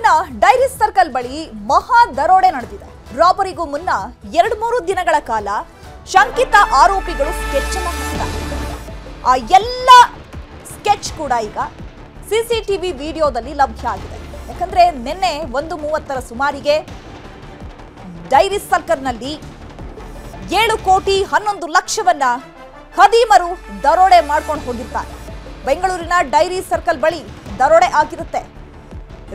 ಬೆಂಗಳೂರಿನ dairy circle ಬಳಿ ಮಹಾ ದರೋಡೆ ನಡೆದಿದೆ. ರಾಬರಿಗೂ ಮುನ್ನ 2-3 ದಿನಗಳ ಕಾಲ ಶಂಕಿತ ಆರೋಪಿಗಳು ಸ್ಕೆಚ್ ಅನ್ನು ಹಾಕಿದ್ದಾರೆ. ಆ ಎಲ್ಲ ಸ್ಕೆಚ್ ಕೂಡ ಈಗ ಸಿಸಿಟಿವಿ ವಿಡಿಯೋದಲ್ಲಿ ಲಭ್ಯ ಆಗಿದೆ. ಯಾಕಂದ್ರೆ ನಿನ್ನೆ 1:30 ಸುಮಾರಿಗೆ ಡೈರಿ ಸರ್ಕಲ್ನಲ್ಲಿ 7 ಕೋಟಿ 11 ಲಕ್ಷವನ್ನ ಖದೀಮರು ದರೋಡೆ ಮಾಡ್ಕೊಂಡು ಹೋಗಿರ್ತಾರೆ. ಬೆಂಗಳೂರಿನ ಡೈರಿ ಸರ್ಕಲ್ ಬಳಿ ದರೋಡೆ ಆಗಿರುತ್ತೆ.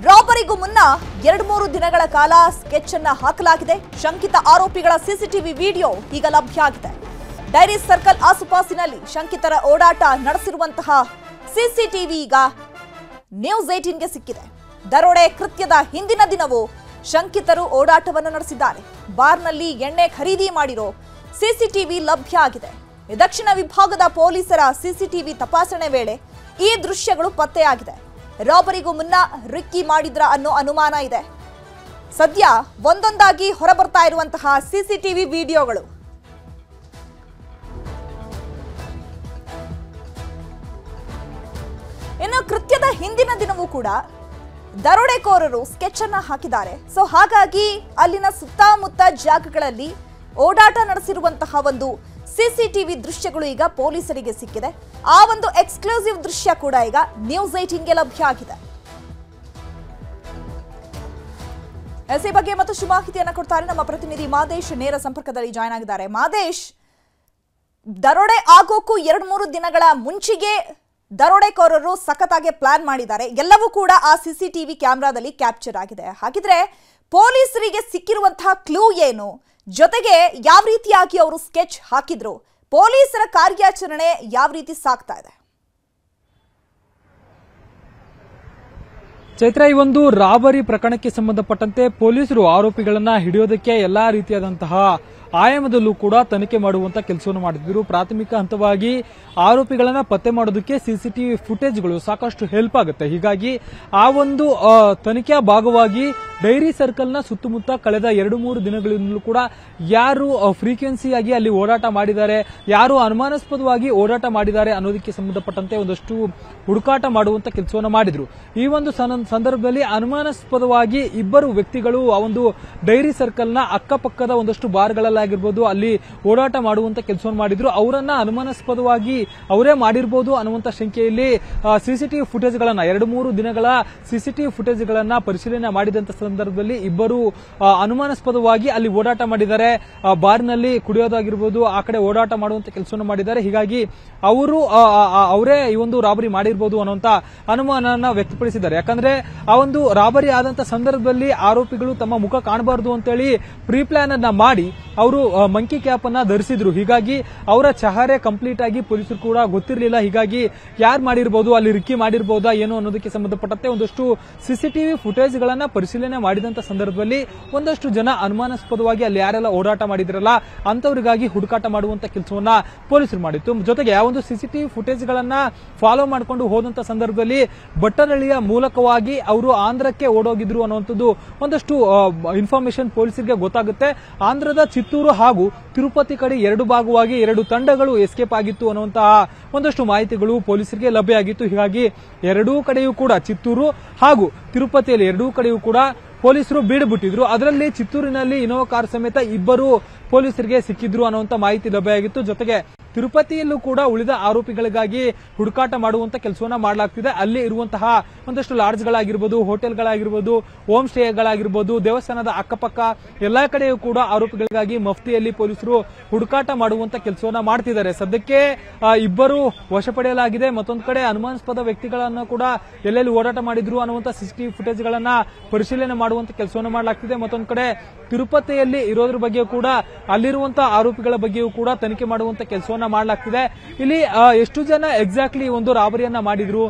ರಾಬರಿಗೂ ಮುನ್ನ 2-3 ದಿನಗಳ ಕಾಲ ಸ್ಕೆಚ್ ಅನ್ನ ಹಾಕಲಾಗಿದೆ. ಶಂಕಿತ ಆರೋಪಿಗಳ ಸಿಸಿಟಿವಿ ವಿಡಿಯೋ ಈಗ ಲಭ್ಯ ಆಗಿದೆ. ಡೈರಿ ಸರ್ಕಲ್ ಆಸುಪಾಸಿನಲ್ಲಿ ಶಂಕಿತರ ಓಡಾಟ ನಡೆಸಿರುವಂತಹ ಸಿಸಿಟಿವಿ ಈಗ ನ್ಯೂಸ್ 18ಗೆ ಸಿಕ್ಕಿದೆ. ದರೋಡೆ ಕೃತ್ಯದ ಹಿಂದಿನ ದಿನವೂ ಶಂಕಿತರು ಓಡಾಟವನ್ನು ನಡೆಸಿದ್ದಾರೆ. ಬಾರ್ನಲ್ಲಿ ಎಣ್ಣೆ ಖರೀದಿ ಮಾಡಿರೋ ಸಿಸಿಟಿವಿ ಲಭ್ಯ ಆಗಿದೆ. ದಕ್ಷಿಣ ವಿಭಾಗದ ಪೊಲೀಸರ ಸಿಸಿಟಿವಿ ತಪಾಸಣೆ ವೇಳೆ ಈ ದೃಶ್ಯಗಳು ಪತ್ತೆಯಾಗಿದೆ. ರಾಬರಿಗೂ ಮುನ್ನ ರಿಕ್ಕಿ ಮಾಡಿದ್ರ ಅನ್ನೋ ಅನುಮಾನ ಇದೆ. ಸದ್ಯ ಒಂದೊಂದಾಗಿ ಹೊರಬರ್ತಾ ಇರುವಂತಹ ಸಿಸಿಟಿವಿ ವಿಡಿಯೋಗಳು. ಇನ್ನು ಕೃತ್ಯದ ಹಿಂದಿನ ದಿನವೂ ಕೂಡ ದರೋಡೆಕೋರರು ಸ್ಕೆಚ್ ಅನ್ನ ಹಾಕಿದ್ದಾರೆ. ಸೊ ಹಾಗಾಗಿ ಅಲ್ಲಿನ ಸುತ್ತಮುತ್ತ ಜಾಗಗಳಲ್ಲಿ ಓಡಾಟ ನಡೆಸಿರುವಂತಹ ಒಂದು ಸಿಸಿಟಿವಿ ದೃಶ್ಯಗಳು ಈಗ ಪೊಲೀಸರಿಗೆ ಸಿಕ್ಕಿದೆ. ಆ ಒಂದು ಎಕ್ಸ್ಕ್ಲೂಸಿವ್ ದೃಶ್ಯ ಕೂಡ ಈಗ ನ್ಯೂಸ್ 18ಗೆ ಲಭ್ಯ ಆಗಿದೆ. ಈ ಬಗ್ಗೆ ಮತ್ತಷ್ಟು ಮಾಹಿತಿಯನ್ನು ಕೊಡ್ತಾರೆ ನಮ್ಮ ಪ್ರತಿನಿಧಿ ಮಾದೇಶ್. ನೇರ ಸಂಪರ್ಕದಲ್ಲಿ ಜಾಯ್ನ್ ಆಗಿದ್ದಾರೆ. ಮಾದೇಶ್, ದರೋಡೆ ಆಗೋಕ್ಕೂ 2-3 ದಿನಗಳ ಮುಂಚೆಗೆ ದರೋಡೆಕೋರರು ಸಖತ್ತಾಗಿ ಪ್ಲಾನ್ ಮಾಡಿದ್ದಾರೆ. ಎಲ್ಲವೂ ಕೂಡ ಆ ಸಿಸಿಟಿವಿ ಕ್ಯಾಮೆರಾದಲ್ಲಿ ಕ್ಯಾಪ್ಚರ್ ಆಗಿದೆ. ಹಾಗಿದ್ರೆ ಪೊಲೀಸರಿಗೆ ಸಿಕ್ಕಿರುವಂತಹ ಕ್ಲೂ ಏನು? ಜೊತೆಗೆ ಯಾವ ರೀತಿಯಾಗಿ ಅವರು ಸ್ಕೆಚ್ ಹಾಕಿದ್ರು? ಪೊಲೀಸರ ಕಾರ್ಯಾಚರಣೆ ಯಾವ ರೀತಿ ಸಾಗ್ತಾ ಇದೆ? ಚೈತ್ರ, ಈ ಒಂದು ರಾಬರಿ ಪ್ರಕರಣಕ್ಕೆ ಸಂಬಂಧಪಟ್ಟಂತೆ ಪೊಲೀಸರು ಆರೋಪಿಗಳನ್ನ ಹಿಡಿಯೋದಕ್ಕೆ ಎಲ್ಲಾ ರೀತಿಯಾದಂತಹ ಆಯಾಮದಲ್ಲೂ ಕೂಡ ತನಿಖೆ ಮಾಡುವಂತ ಕೆಲಸವನ್ನು ಮಾಡಿದ್ರು. ಪ್ರಾಥಮಿಕ ಹಂತವಾಗಿ ಆರೋಪಿಗಳನ್ನ ಪತ್ತೆ ಮಾಡೋದಕ್ಕೆ ಸಿಸಿಟಿವಿ ಫುಟೇಜ್ಗಳು ಸಾಕಷ್ಟು ಹೆಲ್ಪ್ ಆಗುತ್ತೆ. ಹೀಗಾಗಿ ಆ ಒಂದು ತನಿಖೆಯ ಭಾಗವಾಗಿ ಡೈರಿ ಸರ್ಕಲ್ನ ಸುತ್ತಮುತ್ತ ಕಳೆದ 2-3 ದಿನಗಳಿಂದಲೂ ಕೂಡ ಯಾರು ಫ್ರೀಕ್ವೆನ್ಸಿಯಾಗಿ ಅಲ್ಲಿ ಓಡಾಟ ಮಾಡಿದ್ದಾರೆ, ಯಾರು ಅನುಮಾನಾಸ್ಪದವಾಗಿ ಓಡಾಟ ಮಾಡಿದ್ದಾರೆ ಅನ್ನೋದಕ್ಕೆ ಸಂಬಂಧಪಟ್ಟಂತೆ ಒಂದಷ್ಟು ಹುಡುಕಾಟ ಮಾಡುವಂತ ಕೆಲಸವನ್ನು ಮಾಡಿದ್ರು. ಈ ಒಂದು ಸಂದರ್ಭದಲ್ಲಿ ಅನುಮಾನಾಸ್ಪದವಾಗಿ 2 ವ್ಯಕ್ತಿಗಳು ಆ ಒಂದು ಡೈರಿ ಸರ್ಕಲ್ನ ಅಕ್ಕಪಕ್ಕದ ಒಂದಷ್ಟು ಬಾರ್ಗಳಲ್ಲಾಗಿರ್ಬೋದು ಅಲ್ಲಿ ಓಡಾಟ ಮಾಡುವಂತ ಕೆಲಸವನ್ನು ಮಾಡಿದ್ರು. ಅವರನ್ನ ಅನುಮಾನಾಸ್ಪದವಾಗಿ ಅವರೇ ಮಾಡಿರಬಹುದು ಅನ್ನುವಂತ ಶಂಕೆಯಲ್ಲಿ ಸಿಸಿಟಿವಿ ಫುಟೇಜ್ಗಳನ್ನ 2-3 ದಿನಗಳ ಸಿಸಿಟಿವಿ ಫುಟೇಜ್ಗಳನ್ನ ಪರಿಶೀಲನೆ ಮಾಡಿದಂತ ಸಂದರ್ಭದಲ್ಲಿ 2 ಅನುಮಾನಾಸ್ಪದವಾಗಿ ಅಲ್ಲಿ ಓಡಾಟ ಮಾಡಿದ್ದಾರೆ. ಬಾರ್ನಲ್ಲಿ ಕುಡಿಯೋದಾಗಿರ್ಬೋದು, ಆ ಕಡೆ ಓಡಾಟ ಮಾಡುವಂತ ಕೆಲಸವನ್ನು ಮಾಡಿದ್ದಾರೆ. ಹೀಗಾಗಿ ಅವರೇ ಈ ಒಂದು ರಾಬರಿ ಮಾಡಿರಬಹುದು ಅನ್ನುವಂತ ಅನುಮಾನನ ವ್ಯಕ್ತಪಡಿಸಿದ್ದಾರೆ. ಯಾಕಂದ್ರೆ ಆ ಒಂದು ರಾಬರಿ ಆದಂತ ಸಂದರ್ಭದಲ್ಲಿ ಆರೋಪಿಗಳು ತಮ್ಮ ಮುಖ ಕಾಣಬಾರದು ಅಂತೇಳಿ ಪ್ರೀ ಪ್ಲಾನ್ ಅನ್ನ ಮಾಡಿ ಅವರು ಮಂಕಿ ಕ್ಯಾಪ್ ಅನ್ನ ಧರಿಸಿದ್ರು. ಹೀಗಾಗಿ ಅವರ ಚಹರೆ ಕಂಪ್ಲೀಟ್ ಆಗಿ ಪೊಲೀಸರು ಕೂಡ ಗೊತ್ತಿರಲಿಲ್ಲ. ಹೀಗಾಗಿ ಯಾರು ಮಾಡಿರಬಹುದು, ಅಲ್ಲಿ ರಿಕ್ಕಿ ಮಾಡಿರಬಹುದಾ ಏನು ಅನ್ನೋದಕ್ಕೆ ಸಂಬಂಧಪಟ್ಟಂತೆ ಒಂದಷ್ಟು ಸಿಸಿಟಿವಿ ಫುಟೇಜ್ ಗಳನ್ನ ಪರಿಶೀಲನೆ ಮಾಡಿದಂತ ಸಂದರ್ಭದಲ್ಲಿ ಒಂದಷ್ಟು ಜನ ಅನುಮಾನಾಸ್ಪದವಾಗಿ ಅಲ್ಲಿ ಯಾರೆಲ್ಲ ಓಡಾಟ ಮಾಡಿದ್ರಲ್ಲ ಅಂತವರಿಗಾಗಿ ಹುಡುಕಾಟ ಮಾಡುವಂತ ಕೆಲಸವನ್ನ ಪೊಲೀಸರು ಮಾಡಿತ್ತು. ಜೊತೆಗೆ ಆ ಒಂದು ಸಿಸಿಟಿವಿ ಫುಟೇಜ್ ಗಳನ್ನ ಫಾಲೋ ಮಾಡಿಕೊಂಡು ಹೋದಂತ ಸಂದರ್ಭದಲ್ಲಿ ಬಟ್ಟರಳ್ಳಿಯ ಮೂಲಕವಾಗಿ ಅವರು ಆಂಧ್ರಕ್ಕೆ ಓಡೋಗಿದ್ರು ಅನ್ನುವಂಥದ್ದು ಒಂದಷ್ಟು ಇನ್ಫಾರ್ಮೇಶನ್ ಪೊಲೀಸರಿಗೆ ಗೊತ್ತಾಗುತ್ತೆ. ಆಂಧ್ರದ ಚಿತ್ತೂರು ಹಾಗೂ ತಿರುಪತಿ ಕಡೆ 2 ಭಾಗವಾಗಿ 2 ತಂಡಗಳು ಎಸ್ಕೇಪ್ ಆಗಿತ್ತು ಅನ್ನುವಂತಹ ಒಂದಷ್ಟು ಮಾಹಿತಿಗಳು ಪೊಲೀಸರಿಗೆ ಲಭ್ಯ ಆಗಿತ್ತು. ಹೀಗಾಗಿ 2 ಕಡೆಯೂ ಕೂಡ ಚಿತ್ತೂರು ಹಾಗೂ ತಿರುಪತಿಯಲ್ಲಿ 2 ಕಡೆಯೂ ಕೂಡ ಪೊಲೀಸರು ಬೀಡುಬಿಟ್ಟಿದ್ರು. ಅದರಲ್ಲಿ ಚಿತ್ತೂರಿನಲ್ಲಿ ಇನೋವಾ ಕಾರ್ ಸಮೇತ 2 ಪೊಲೀಸರಿಗೆ ಸಿಕ್ಕಿದ್ರು ಅನ್ನುವಂತ ಮಾಹಿತಿ ಲಭ್ಯ ಆಗಿತ್ತು. ಜೊತೆಗೆ ತಿರುಪತಿಯಲ್ಲೂ ಕೂಡ ಉಳಿದ ಆರೋಪಿಗಳಿಗಾಗಿ ಹುಡುಕಾಟ ಮಾಡುವಂತ ಕೆಲಸವನ್ನ ಮಾಡಲಾಗ್ತಿದೆ. ಅಲ್ಲಿ ಇರುವಂತಹ ಒಂದಷ್ಟು ಲಾಡ್ಜ್ಗಳಾಗಿರ್ಬೋದು, ಹೋಟೆಲ್ಗಳಾಗಿರ್ಬೋದು, ಹೋಮ್ ಸ್ಟೇಗಳಾಗಿರ್ಬೋದು, ದೇವಸ್ಥಾನದ ಅಕ್ಕಪಕ್ಕ ಎಲ್ಲಾ ಕಡೆಯೂ ಕೂಡ ಆರೋಪಿಗಳಿಗಾಗಿ ಮಫ್ತಿಯಲ್ಲಿ ಪೊಲೀಸರು ಹುಡುಕಾಟ ಮಾಡುವಂತ ಕೆಲಸವನ್ನ ಮಾಡ್ತಿದ್ದಾರೆ. ಸದ್ಯಕ್ಕೆ 2 ವಶಪಡೆಯಲಾಗಿದೆ. ಮತ್ತೊಂದು ಕಡೆ ಅನುಮಾನಾಸ್ಪದ ವ್ಯಕ್ತಿಗಳನ್ನ ಕೂಡ ಎಲ್ಲೆಲ್ಲಿ ಓಡಾಟ ಮಾಡಿದ್ರು ಅನ್ನುವಂತ ಸಿಸಿಟಿವಿ ಫುಟೇಜ್ ಗಳನ್ನ ಪರಿಶೀಲನೆ ಮಾಡುವಂತ ಕೆಲಸವನ್ನ ಮಾಡಲಾಗ್ತಿದೆ. ಮತ್ತೊಂದು ಕಡೆ ತಿರುಪತಿಯಲ್ಲಿ ಇರೋದ್ರ ಬಗ್ಗೆ ಕೂಡ ಅಲ್ಲಿರುವಂತಹ ಆರೋಪಿಗಳ ಬಗ್ಗೆಯೂ ಕೂಡ ತನಿಖೆ ಮಾಡುವಂತ ಕೆಲಸವನ್ನ ಮಾಡಲಾಗ್ತಿದೆ. ಇಲ್ಲಿ ಎಷ್ಟು ಜನ ಎಕ್ಸಾಕ್ಟ್ಲಿ ಒಂದು ರಾಬರಿಯನ್ನ ಮಾಡಿದ್ರು,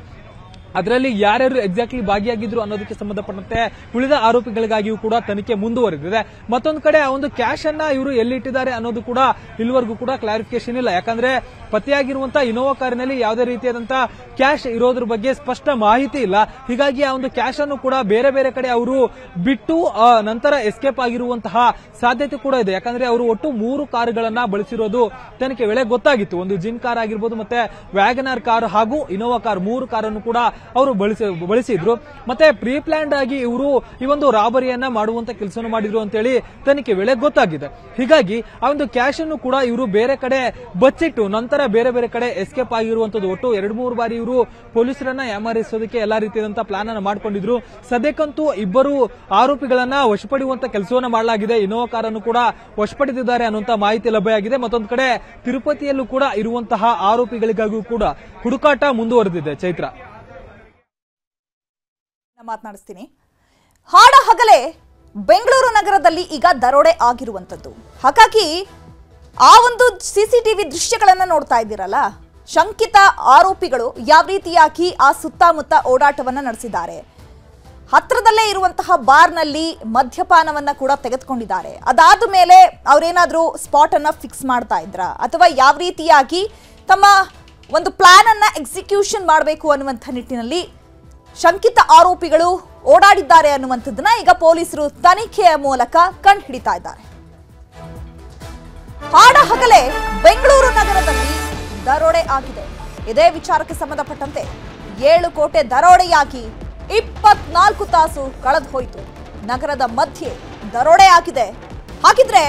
ಅದರಲ್ಲಿ ಯಾರ್ಯಾರು ಎಕ್ಸಾಕ್ಟ್ಲಿ ಭಾಗಿಯಾಗಿದ್ರು ಅನ್ನೋದಕ್ಕೆ ಸಂಬಂಧಪಟ್ಟಂತೆ ಉಳಿದ ಆರೋಪಿಗಳಿಗಾಗಿಯೂ ಕೂಡ ತನಿಖೆ ಮುಂದುವರೆದಿದೆ. ಮತ್ತೊಂದು ಕಡೆ ಆ ಒಂದು ಕ್ಯಾಶ್ ಅನ್ನ ಇವರು ಎಲ್ಲಿಟ್ಟಿದ್ದಾರೆ ಅನ್ನೋದು ಕೂಡ ಇಲ್ಲಿವರೆಗೂ ಕೂಡ ಕ್ಲಾರಿಫಿಕೇಶನ್ ಇಲ್ಲ. ಯಾಕಂದ್ರೆ ಪತ್ತೆಯಾಗಿರುವಂತಹ ಇನೋವಾ ಕಾರಿನಲ್ಲಿ ಯಾವುದೇ ರೀತಿಯಾದಂತಹ ಕ್ಯಾಶ್ ಇರೋದ್ರ ಬಗ್ಗೆ ಸ್ಪಷ್ಟ ಮಾಹಿತಿ ಇಲ್ಲ. ಹೀಗಾಗಿ ಆ ಒಂದು ಕ್ಯಾಶ್ ಅನ್ನು ಕೂಡ ಬೇರೆ ಬೇರೆ ಕಡೆ ಅವರು ಬಿಟ್ಟು ನಂತರ ಎಸ್ಕೇಪ್ ಆಗಿರುವಂತಹ ಸಾಧ್ಯತೆ ಕೂಡ ಇದೆ. ಯಾಕಂದ್ರೆ ಅವರು ಒಟ್ಟು 3 ಕಾರುಗಳನ್ನ ಬಳಸಿರೋದು ತನಿಖೆ ವೇಳೆ ಗೊತ್ತಾಗಿತ್ತು. ಒಂದು ಜಿನ್ ಕಾರ್ ಆಗಿರ್ಬೋದು, ಮತ್ತೆ ವ್ಯಾಗನರ್ ಕಾರ್ ಹಾಗೂ ಇನೋವಾ ಕಾರ್ 3 ಕಾರನ್ನು ಕೂಡ ಅವರು ಬಳಸಿದ್ರು. ಮತ್ತೆ ಪ್ರೀ ಪ್ಲಾನ್ಡ್ ಆಗಿ ಇವರು ಈ ಒಂದು ರಾಬರಿಯನ್ನ ಮಾಡುವಂತ ಕೆಲಸವನ್ನು ಮಾಡಿದ್ರು ಅಂತೇಳಿ ತನಿಖೆ ವೇಳೆ ಗೊತ್ತಾಗಿದೆ. ಹೀಗಾಗಿ ಆ ಒಂದು ಕ್ಯಾಶ್ ಅನ್ನು ಕೂಡ ಇವರು ಬೇರೆ ಕಡೆ ಬಚ್ಚಿಟ್ಟು ನಂತರ ಬೇರೆ ಬೇರೆ ಕಡೆ ಎಸ್ಕೇಪ್ ಆಗಿರುವಂತದ್ದು. ಒಟ್ಟು 2-3 ಬಾರಿ ಇವರು ಪೊಲೀಸರನ್ನ ಯಾಮಾರಿಸೋದಕ್ಕೆ ಎಲ್ಲಾ ರೀತಿಯಾದಂತಹ ಪ್ಲಾನ್ ಅನ್ನು ಮಾಡ್ಕೊಂಡಿದ್ರು. ಸದ್ಯಕ್ಕಂತೂ ಇಬ್ಬರು ಆರೋಪಿಗಳನ್ನ ವಶಪಡಿಯುವಂತ ಕೆಲಸವನ್ನ ಮಾಡಲಾಗಿದೆ. ಇನೋವಾ ಕಾರನ್ನು ಕೂಡ ವಶಪಡಿಸಿದ್ದಾರೆ ಅನ್ನುವಂತ ಮಾಹಿತಿ ಲಭ್ಯವಾಗಿದೆ. ಮತ್ತೊಂದು ಕಡೆ ತಿರುಪತಿಯಲ್ಲೂ ಕೂಡ ಇರುವಂತಹ ಆರೋಪಿಗಳಿಗಾಗೂ ಕೂಡ ಹುಡುಕಾಟ ಮುಂದುವರೆದಿದೆ. ಚೈತ್ರ ಮಾತನಾಡಿಸ್ತೀನಿ. ಹಾಡ ಹಗಲೇ ಬೆಂಗಳೂರು ನಗರದಲ್ಲಿ ಈಗ ದರೋಡೆ ಆಗಿರುವಂತದ್ದು. ಹಾಗಾಗಿ ಆ ಒಂದು ಸಿಸಿಟಿವಿ ದೃಶ್ಯಗಳನ್ನ ನೋಡ್ತಾ ಇದ್ದೀರಲ್ಲ, ಶಂಕಿತ ಆರೋಪಿಗಳು ಯಾವ ರೀತಿಯಾಗಿ ಆ ಸುತ್ತಮುತ್ತ ಓಡಾಟವನ್ನ ನಡೆಸಿದ್ದಾರೆ. ಹತ್ರದಲ್ಲೇ ಇರುವಂತಹ ಬಾರ್ನಲ್ಲಿ ಮದ್ಯಪಾನವನ್ನ ಕೂಡ ತೆಗೆದುಕೊಂಡಿದ್ದಾರೆ. ಅದಾದ ಮೇಲೆ ಅವರೇನಾದ್ರೂ ಸ್ಪಾಟ್ ಅನ್ನ ಫಿಕ್ಸ್ ಮಾಡ್ತಾ ಇದ್ರ ಅಥವಾ ಯಾವ ರೀತಿಯಾಗಿ ತಮ್ಮ ಒಂದು ಪ್ಲಾನ್ ಅನ್ನ ಎಕ್ಸಿಕ್ಯೂಷನ್ ಮಾಡಬೇಕು ಅನ್ನುವಂಥ ನಿಟ್ಟಿನಲ್ಲಿ ಶಂಕಿತ ಆರೋಪಿಗಳು ಓಡಾಡಿದ್ದಾರೆ ಅನ್ನುವಂಥದ್ದನ್ನ ಈಗ ಪೊಲೀಸರು ತನಿಖೆಯ ಮೂಲಕ ಕಂಡು ಹಿಡಿತಾ ಇದ್ದಾರೆ. ಹಾಡ ಹಗಲೇ ಬೆಂಗಳೂರು ನಗರದಲ್ಲಿ ದರೋಡೆ ಆಗಿದೆ. ಇದೇ ವಿಚಾರಕ್ಕೆ ಸಂಬಂಧಪಟ್ಟಂತೆ 7 ಕೋಟಿ ದರೋಡೆಯಾಗಿ 24 ತಾಸು ಕಳೆದು ಹೋಯಿತು. ನಗರದ ಮಧ್ಯೆ ದರೋಡೆ ಆಗಿದೆ. ಹಾಗಿದ್ರೆ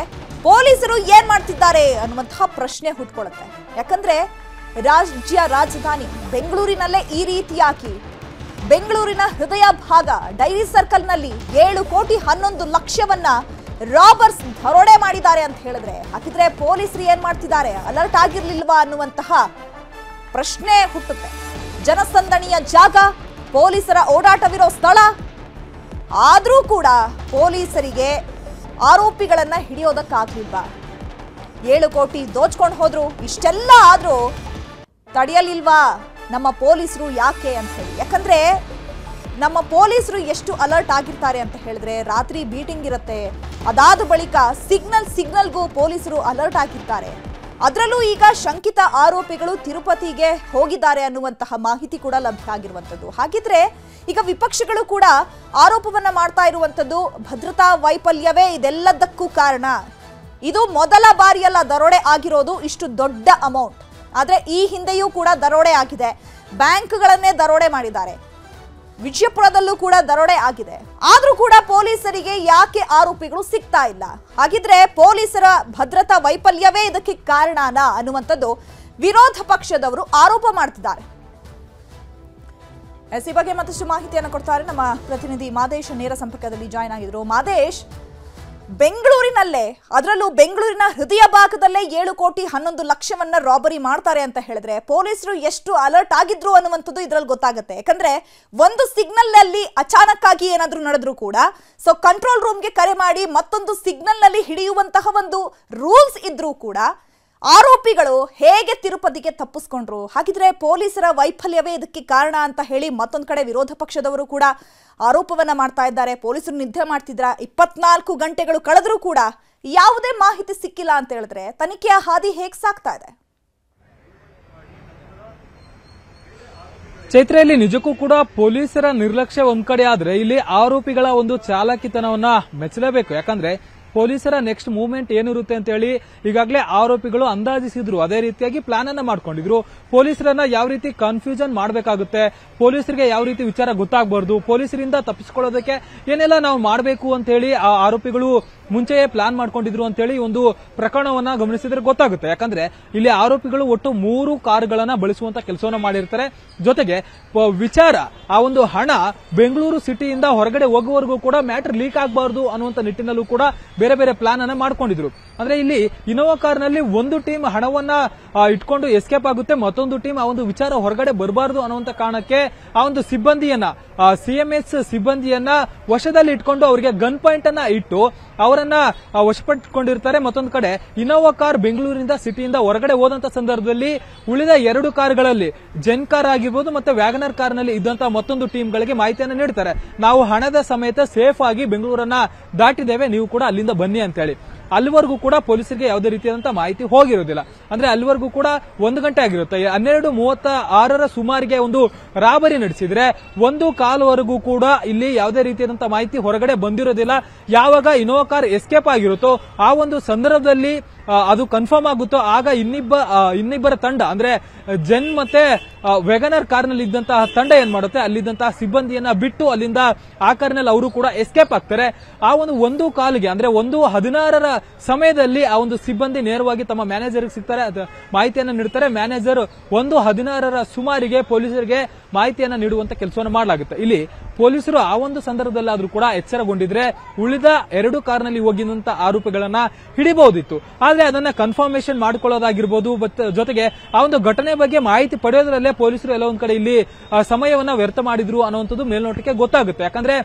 ಪೊಲೀಸರು ಏನ್ ಮಾಡ್ತಿದ್ದಾರೆ ಅನ್ನುವಂತಹ ಪ್ರಶ್ನೆ ಹುಟ್ಕೊಳ್ಳುತ್ತೆ. ಯಾಕಂದ್ರೆ ರಾಜ್ಯ ರಾಜಧಾನಿ ಬೆಂಗಳೂರಿನಲ್ಲೇ ಈ ರೀತಿಯಾಗಿ ಬೆಂಗಳೂರಿನ ಹೃದಯ ಭಾಗ ಡೈರಿ ಸರ್ಕಲ್ನಲ್ಲಿ 7 ಕೋಟಿ 11 ಲಕ್ಷವನ್ನ ರಾಬರ್ಸ್ ದರೋಡೆ ಮಾಡಿದ್ದಾರೆ ಅಂತ ಹೇಳಿದ್ರೆ, ಹಾಗಿದ್ರೆ ಪೊಲೀಸರು ಏನ್ ಮಾಡ್ತಿದ್ದಾರೆ, ಅಲರ್ಟ್ ಆಗಿರ್ಲಿಲ್ವಾ ಅನ್ನುವಂತಹ ಪ್ರಶ್ನೆ ಹುಟ್ಟುತ್ತೆ. ಜನಸಂದಣಿಯ ಜಾಗ, ಪೊಲೀಸರ ಓಡಾಟವಿರೋ ಸ್ಥಳ, ಆದ್ರೂ ಕೂಡ ಪೊಲೀಸರಿಗೆ ಆರೋಪಿಗಳನ್ನ ಹಿಡಿಯೋದಕ್ಕಾಗ್ಲಿಲ್ವಾ? 7 ಕೋಟಿ ದೋಚ್ಕೊಂಡು ಹೋದ್ರು, ಇಷ್ಟೆಲ್ಲ ಆದ್ರೂ ತಡೆಯಲಿಲ್ವಾ ನಮ್ಮ ಪೊಲೀಸರು? ಯಾಕೆ ಅಂತ ಹೇಳಿ, ಯಾಕಂದ್ರೆ ನಮ್ಮ ಪೊಲೀಸರು ಎಷ್ಟು ಅಲರ್ಟ್ ಆಗಿರ್ತಾರೆ ಅಂತ ಹೇಳಿದ್ರೆ, ರಾತ್ರಿ ಬೀಟಿಂಗ್ ಇರುತ್ತೆ, ಅದಾದ ಬಳಿಕ ಸಿಗ್ನಲ್ಗೂ ಪೊಲೀಸರು ಅಲರ್ಟ್ ಆಗಿರ್ತಾರೆ. ಅದರಲ್ಲೂ ಈಗ ಶಂಕಿತ ಆರೋಪಿಗಳು ತಿರುಪತಿಗೆ ಹೋಗಿದ್ದಾರೆ ಅನ್ನುವಂತಹ ಮಾಹಿತಿ ಕೂಡ ಲಭ್ಯ ಆಗಿರುವಂಥದ್ದು. ಹಾಗಿದ್ರೆ ಈಗ ವಿಪಕ್ಷಗಳು ಕೂಡ ಆರೋಪವನ್ನ ಮಾಡ್ತಾ ಇರುವಂಥದ್ದು ಭದ್ರತಾ ವೈಫಲ್ಯವೇ ಇದೆಲ್ಲದಕ್ಕೂ ಕಾರಣ. ಇದು ಮೊದಲ ಬಾರಿಯಲ್ಲ ದರೋಡೆ ಆಗಿರೋದು ಇಷ್ಟು ದೊಡ್ಡ ಅಮೌಂಟ್. ಆದ್ರೆ ಈ ಹಿಂದೆಯೂ ಕೂಡ ದರೋಡೆ ಆಗಿದೆ. ಬ್ಯಾಂಕ್ಗಳನ್ನೇ ದರೋಡೆ ಮಾಡಿದ್ದಾರೆ. ವಿಜಯಪುರದಲ್ಲೂ ಕೂಡ ದರೋಡೆ ಆಗಿದೆ. ಆದ್ರೂ ಕೂಡ ಪೊಲೀಸರಿಗೆ ಯಾಕೆ ಆರೋಪಿಗಳು ಸಿಗ್ತಾ ಇಲ್ಲ? ಹಾಗಿದ್ರೆ ಪೊಲೀಸರ ಭದ್ರತಾ ವೈಫಲ್ಯವೇ ಇದಕ್ಕೆ ಕಾರಣನಾ ಅನ್ನುವಂಥದ್ದು ವಿರೋಧ ಪಕ್ಷದವರು ಆರೋಪ ಮಾಡ್ತಿದ್ದಾರೆ. ಈ ಬಗ್ಗೆ ಮತ್ತಷ್ಟು ಮಾಹಿತಿಯನ್ನು ಕೊಡ್ತಾರೆ ನಮ್ಮ ಪ್ರತಿನಿಧಿ ಮಾದೇಶ್, ನೇರ ಸಂಪರ್ಕದಲ್ಲಿ ಜಾಯ್ನ್ ಆಗಿದ್ರು. ಮಾದೇಶ್, ಬೆಂಗಳೂರಿನಲ್ಲೇ, ಅದರಲ್ಲೂ ಬೆಂಗಳೂರಿನ ಹೃದಯ ಭಾಗದಲ್ಲೇ 7 ಕೋಟಿ 11 ಲಕ್ಷವನ್ನ ರಾಬರಿ ಮಾಡ್ತಾರೆ ಅಂತ ಹೇಳಿದ್ರೆ ಪೊಲೀಸರು ಎಷ್ಟು ಅಲರ್ಟ್ ಆಗಿದ್ರು ಅನ್ನುವಂಥದ್ದು ಇದ್ರಲ್ಲಿ ಗೊತ್ತಾಗುತ್ತೆ. ಯಾಕಂದ್ರೆ ಒಂದು ಸಿಗ್ನಲ್ ನಲ್ಲಿ ಅಚಾನಕ್ ಆಗಿ ಏನಾದ್ರೂ ನಡೆದ್ರು ಕೂಡ ಸೊ ಕಂಟ್ರೋಲ್ ರೂಮ್ಗೆ ಕರೆ ಮಾಡಿ ಮತ್ತೊಂದು ಸಿಗ್ನಲ್ ನಲ್ಲಿ ಹಿಡಿಯುವಂತಹ ಒಂದು ರೂಲ್ಸ್ ಇದ್ರೂ ಕೂಡ ಆರೋಪಿಗಳು ಹೇಗೆ ತಿರುಪತಿಗೆ ತಪ್ಪಿಸ್ಕೊಂಡ್ರು? ಹಾಗಿದ್ರೆ ಪೊಲೀಸರ ವೈಫಲ್ಯವೇ ಇದಕ್ಕೆ ಕಾರಣ ಅಂತ ಹೇಳಿ ಮತ್ತೊಂದು ಕಡೆ ವಿರೋಧ ಪಕ್ಷದವರು ಕೂಡ ಆರೋಪವನ್ನ ಮಾಡ್ತಾ ಇದ್ದಾರೆ. ಪೊಲೀಸರು ನಿದ್ದೆ ಮಾಡ್ತಿದ್ರ, 24 ಗಂಟೆಗಳು ಕಳೆದ್ರೂ ಕೂಡ ಯಾವುದೇ ಮಾಹಿತಿ ಸಿಕ್ಕಿಲ್ಲ ಅಂತ ಹೇಳಿದ್ರೆ ತನಿಖೆಯ ಹಾದಿ ಹೇಗೆ ಸಾಗ್ತಾ ಇದೆ? ಚೈತ್ರ, ಇಲ್ಲಿ ನಿಜಕ್ಕೂ ಕೂಡ ಪೊಲೀಸರ ನಿರ್ಲಕ್ಷ್ಯ ಒಂದ್ ಕಡೆ ಆದ್ರೆ ಇಲ್ಲಿ ಆರೋಪಿಗಳ ಒಂದು ಚಾಲಾಕಿತನವನ್ನ ಮೆಚ್ಚಲೇಬೇಕು. ಯಾಕಂದ್ರೆ ಪೊಲೀಸರ ನೆಕ್ಸ್ಟ್ ಮೂವ್ಮೆಂಟ್ ಏನಿರುತ್ತೆ ಅಂತ ಹೇಳಿ ಈಗಾಗಲೇ ಆರೋಪಿಗಳು ಅಂದಾಜಿಸಿದ್ರು. ಅದೇ ರೀತಿಯಾಗಿ ಪ್ಲಾನ್ ಅನ್ನ ಮಾಡ್ಕೊಂಡಿದ್ರು. ಪೊಲೀಸರನ್ನ ಯಾವ ರೀತಿ ಕನ್ಫ್ಯೂಷನ್ ಮಾಡಬೇಕಾಗುತ್ತೆ, ಪೊಲೀಸರಿಗೆ ಯಾವ ರೀತಿ ವಿಚಾರ ಗೊತ್ತಾಗಬಾರ್ದು, ಪೊಲೀಸರಿಂದ ತಪ್ಪಿಸಿಕೊಳ್ಳೋದಕ್ಕೆ ಏನೆಲ್ಲ ನಾವು ಮಾಡಬೇಕು ಅಂತ ಹೇಳಿ ಆ ಆರೋಪಿಗಳು ಮುಂಚೆಯೇ ಪ್ಲಾನ್ ಮಾಡ್ಕೊಂಡಿದ್ರು ಅಂತ ಹೇಳಿ ಒಂದು ಪ್ರಕರಣವನ್ನ ಗಮನಿಸಿದ್ರೆ ಗೊತ್ತಾಗುತ್ತೆ. ಯಾಕಂದ್ರೆ ಇಲ್ಲಿ ಆರೋಪಿಗಳು ಒಟ್ಟು 3 ಕಾರುಗಳನ್ನ ಬಳಸುವಂತ ಕೆಲಸವನ್ನ ಮಾಡಿರ್ತಾರೆ. ಜೊತೆಗೆ ವಿಚಾರ ಆ ಒಂದು ಹಣ ಬೆಂಗಳೂರು ಸಿಟಿಯಿಂದ ಹೊರಗಡೆ ಹೋಗುವವರೆಗೂ ಕೂಡ ಮ್ಯಾಟರ್ ಲೀಕ್ ಆಗಬಾರ್ದು ಅನ್ನುವಂತ ನಿಟ್ಟಿನಲ್ಲೂ ಕೂಡ ಬೇರೆ ಬೇರೆ ಪ್ಲಾನ್ ಅನ್ನ ಮಾಡ್ಕೊಂಡಿದ್ರು. ಅಂದ್ರೆ ಇಲ್ಲಿ ಇನೋವಾ ಕಾರ್ನಲ್ಲಿ ಒಂದು ಟೀಮ್ ಹಣವನ್ನ ಇಟ್ಕೊಂಡು ಎಸ್ಕೇಪ್ ಆಗುತ್ತೆ, ಮತ್ತೊಂದು ಟೀಮ್ ಆ ಒಂದು ವಿಚಾರ ಹೊರಗಡೆ ಬರಬಾರದು ಅನ್ನುವಂತ ಕಾರಣಕ್ಕೆ ಆ ಒಂದು ಸಿಬ್ಬಂದಿಯನ್ನ CMS ಸಿಬ್ಬಂದಿಯನ್ನ ವಶದಲ್ಲಿ ಇಟ್ಕೊಂಡು ಅವರಿಗೆ ಗನ್ ಪಾಯಿಂಟ್ ಅನ್ನ ಇಟ್ಟು ಅವರನ್ನ ವಶಪಡಿಸಿಕೊಂಡಿರ್ತಾರೆ. ಮತ್ತೊಂದು ಕಡೆ ಇನೋವಾ ಕಾರ್ ಬೆಂಗಳೂರಿನಿಂದ ಸಿಟಿಯಿಂದ ಹೊರಗಡೆ ಹೋದಂತ ಸಂದರ್ಭದಲ್ಲಿ ಉಳಿದ 2 ಕಾರುಗಳಲ್ಲಿ ಜೆನ್ ಕಾರ್ ಆಗಿರ್ಬೋದು ಮತ್ತೆ ವ್ಯಾಗನರ್ ಕಾರ್ನಲ್ಲಿ ಇದ್ದಂತಹ ಮತ್ತೊಂದು ಟೀಮ್ಗಳಿಗೆ ಮಾಹಿತಿಯನ್ನು ನೀಡ್ತಾರೆ. ನಾವು ಹಣದ ಸಮೇತ ಸೇಫ್ ಆಗಿ ಬೆಂಗಳೂರನ್ನ ದಾಟಿದ್ದೇವೆ, ನೀವು ಕೂಡ ಅಲ್ಲಿಂದ ಬನ್ನಿ ಅಂತ ಹೇಳಿ. ಅಲ್ಲಿವರೆಗೂ ಕೂಡ ಪೊಲೀಸರಿಗೆ ಯಾವುದೇ ರೀತಿಯಾದಂತಹ ಮಾಹಿತಿ ಹೋಗಿರೋದಿಲ್ಲ. ಅಂದ್ರೆ ಅಲ್ಲಿವರೆಗೂ ಕೂಡ 1 ಗಂಟೆ ಆಗಿರುತ್ತೆ. 12:36 ಸುಮಾರಿಗೆ ಒಂದು ರಾಬರಿ ನಡೆಸಿದ್ರೆ 1:15 ಕೂಡ ಇಲ್ಲಿ ಯಾವುದೇ ರೀತಿಯಾದಂತಹ ಮಾಹಿತಿ ಹೊರಗಡೆ ಬಂದಿರೋದಿಲ್ಲ. ಯಾವಾಗ ಇನೋವಾ ಕಾರ್ ಎಸ್ಕೇಪ್ ಆಗಿರುತ್ತೋ ಆ ಒಂದು ಸಂದರ್ಭದಲ್ಲಿ ಅದು ಕನ್ಫರ್ಮ್ ಆಗುತ್ತೋ ಆಗ ಇನ್ನಿಬ್ಬರ ತಂಡ ಅಂದ್ರೆ ಜೆನ್ ಮತ್ತೆ ವೆಗನರ್ ಕಾರ್ನಲ್ಲಿ ಇದ್ದಂತಹ ತಂಡ ಏನ್ ಮಾಡುತ್ತೆ, ಅಲ್ಲಿದ್ದಂತಹ ಸಿಬ್ಬಂದಿಯನ್ನ ಬಿಟ್ಟು ಅಲ್ಲಿಂದ ಆ ಕಾರ್ನಲ್ಲಿ ಅವರು ಕೂಡ ಎಸ್ಕೇಪ್ ಆಗ್ತಾರೆ. ಆ ಒಂದು ಕಾಲಿಗೆ ಅಂದ್ರೆ 1:16 ಸಮಯದಲ್ಲಿ ಆ ಒಂದು ಸಿಬ್ಬಂದಿ ನೇರವಾಗಿ ತಮ್ಮ ಮ್ಯಾನೇಜರ್ಗೆ ಸಿಗ್ತಾರೆ, ಮಾಹಿತಿಯನ್ನ ನೀಡ್ತಾರೆ. ಮ್ಯಾನೇಜರ್ 1:16 ಸುಮಾರಿಗೆ ಪೊಲೀಸರಿಗೆ ಮಾಹಿತಿಯನ್ನ ನೀಡುವಂತ ಕೆಲಸವನ್ನು ಮಾಡಲಾಗುತ್ತೆ. ಇಲ್ಲಿ ಪೊಲೀಸರು ಆ ಒಂದು ಸಂದರ್ಭದಲ್ಲಾದ್ರೂ ಕೂಡ ಎಚ್ಚರಗೊಂಡಿದ್ರೆ ಉಳಿದ 2 ಕಾರ್ನಲ್ಲಿ ಹೋಗಿದಂತ ಆರೋಪಿಗಳನ್ನ ಹಿಡಿಬಹುದಿತ್ತು. ಆದ್ರೆ ಅದನ್ನ ಕನ್ಫರ್ಮೇಶನ್ ಮಾಡ್ಕೊಳ್ಳೋದಾಗಿರ್ಬೋದು, ಜೊತೆಗೆ ಆ ಒಂದು ಘಟನೆ ಬಗ್ಗೆ ಮಾಹಿತಿ ಪಡೆಯೋದ್ರಲ್ಲೇ ಪೊಲೀಸರು ಎಲ್ಲ ಒಂದ್ ಕಡೆ ಇಲ್ಲಿ ಸಮಯವನ್ನ ವ್ಯರ್ಥ ಮಾಡಿದ್ರು ಅನ್ನುವಂಥದ್ದು ಮೇಲ್ನೋಟಕ್ಕೆ ಗೊತ್ತಾಗುತ್ತೆ. ಯಾಕಂದ್ರೆ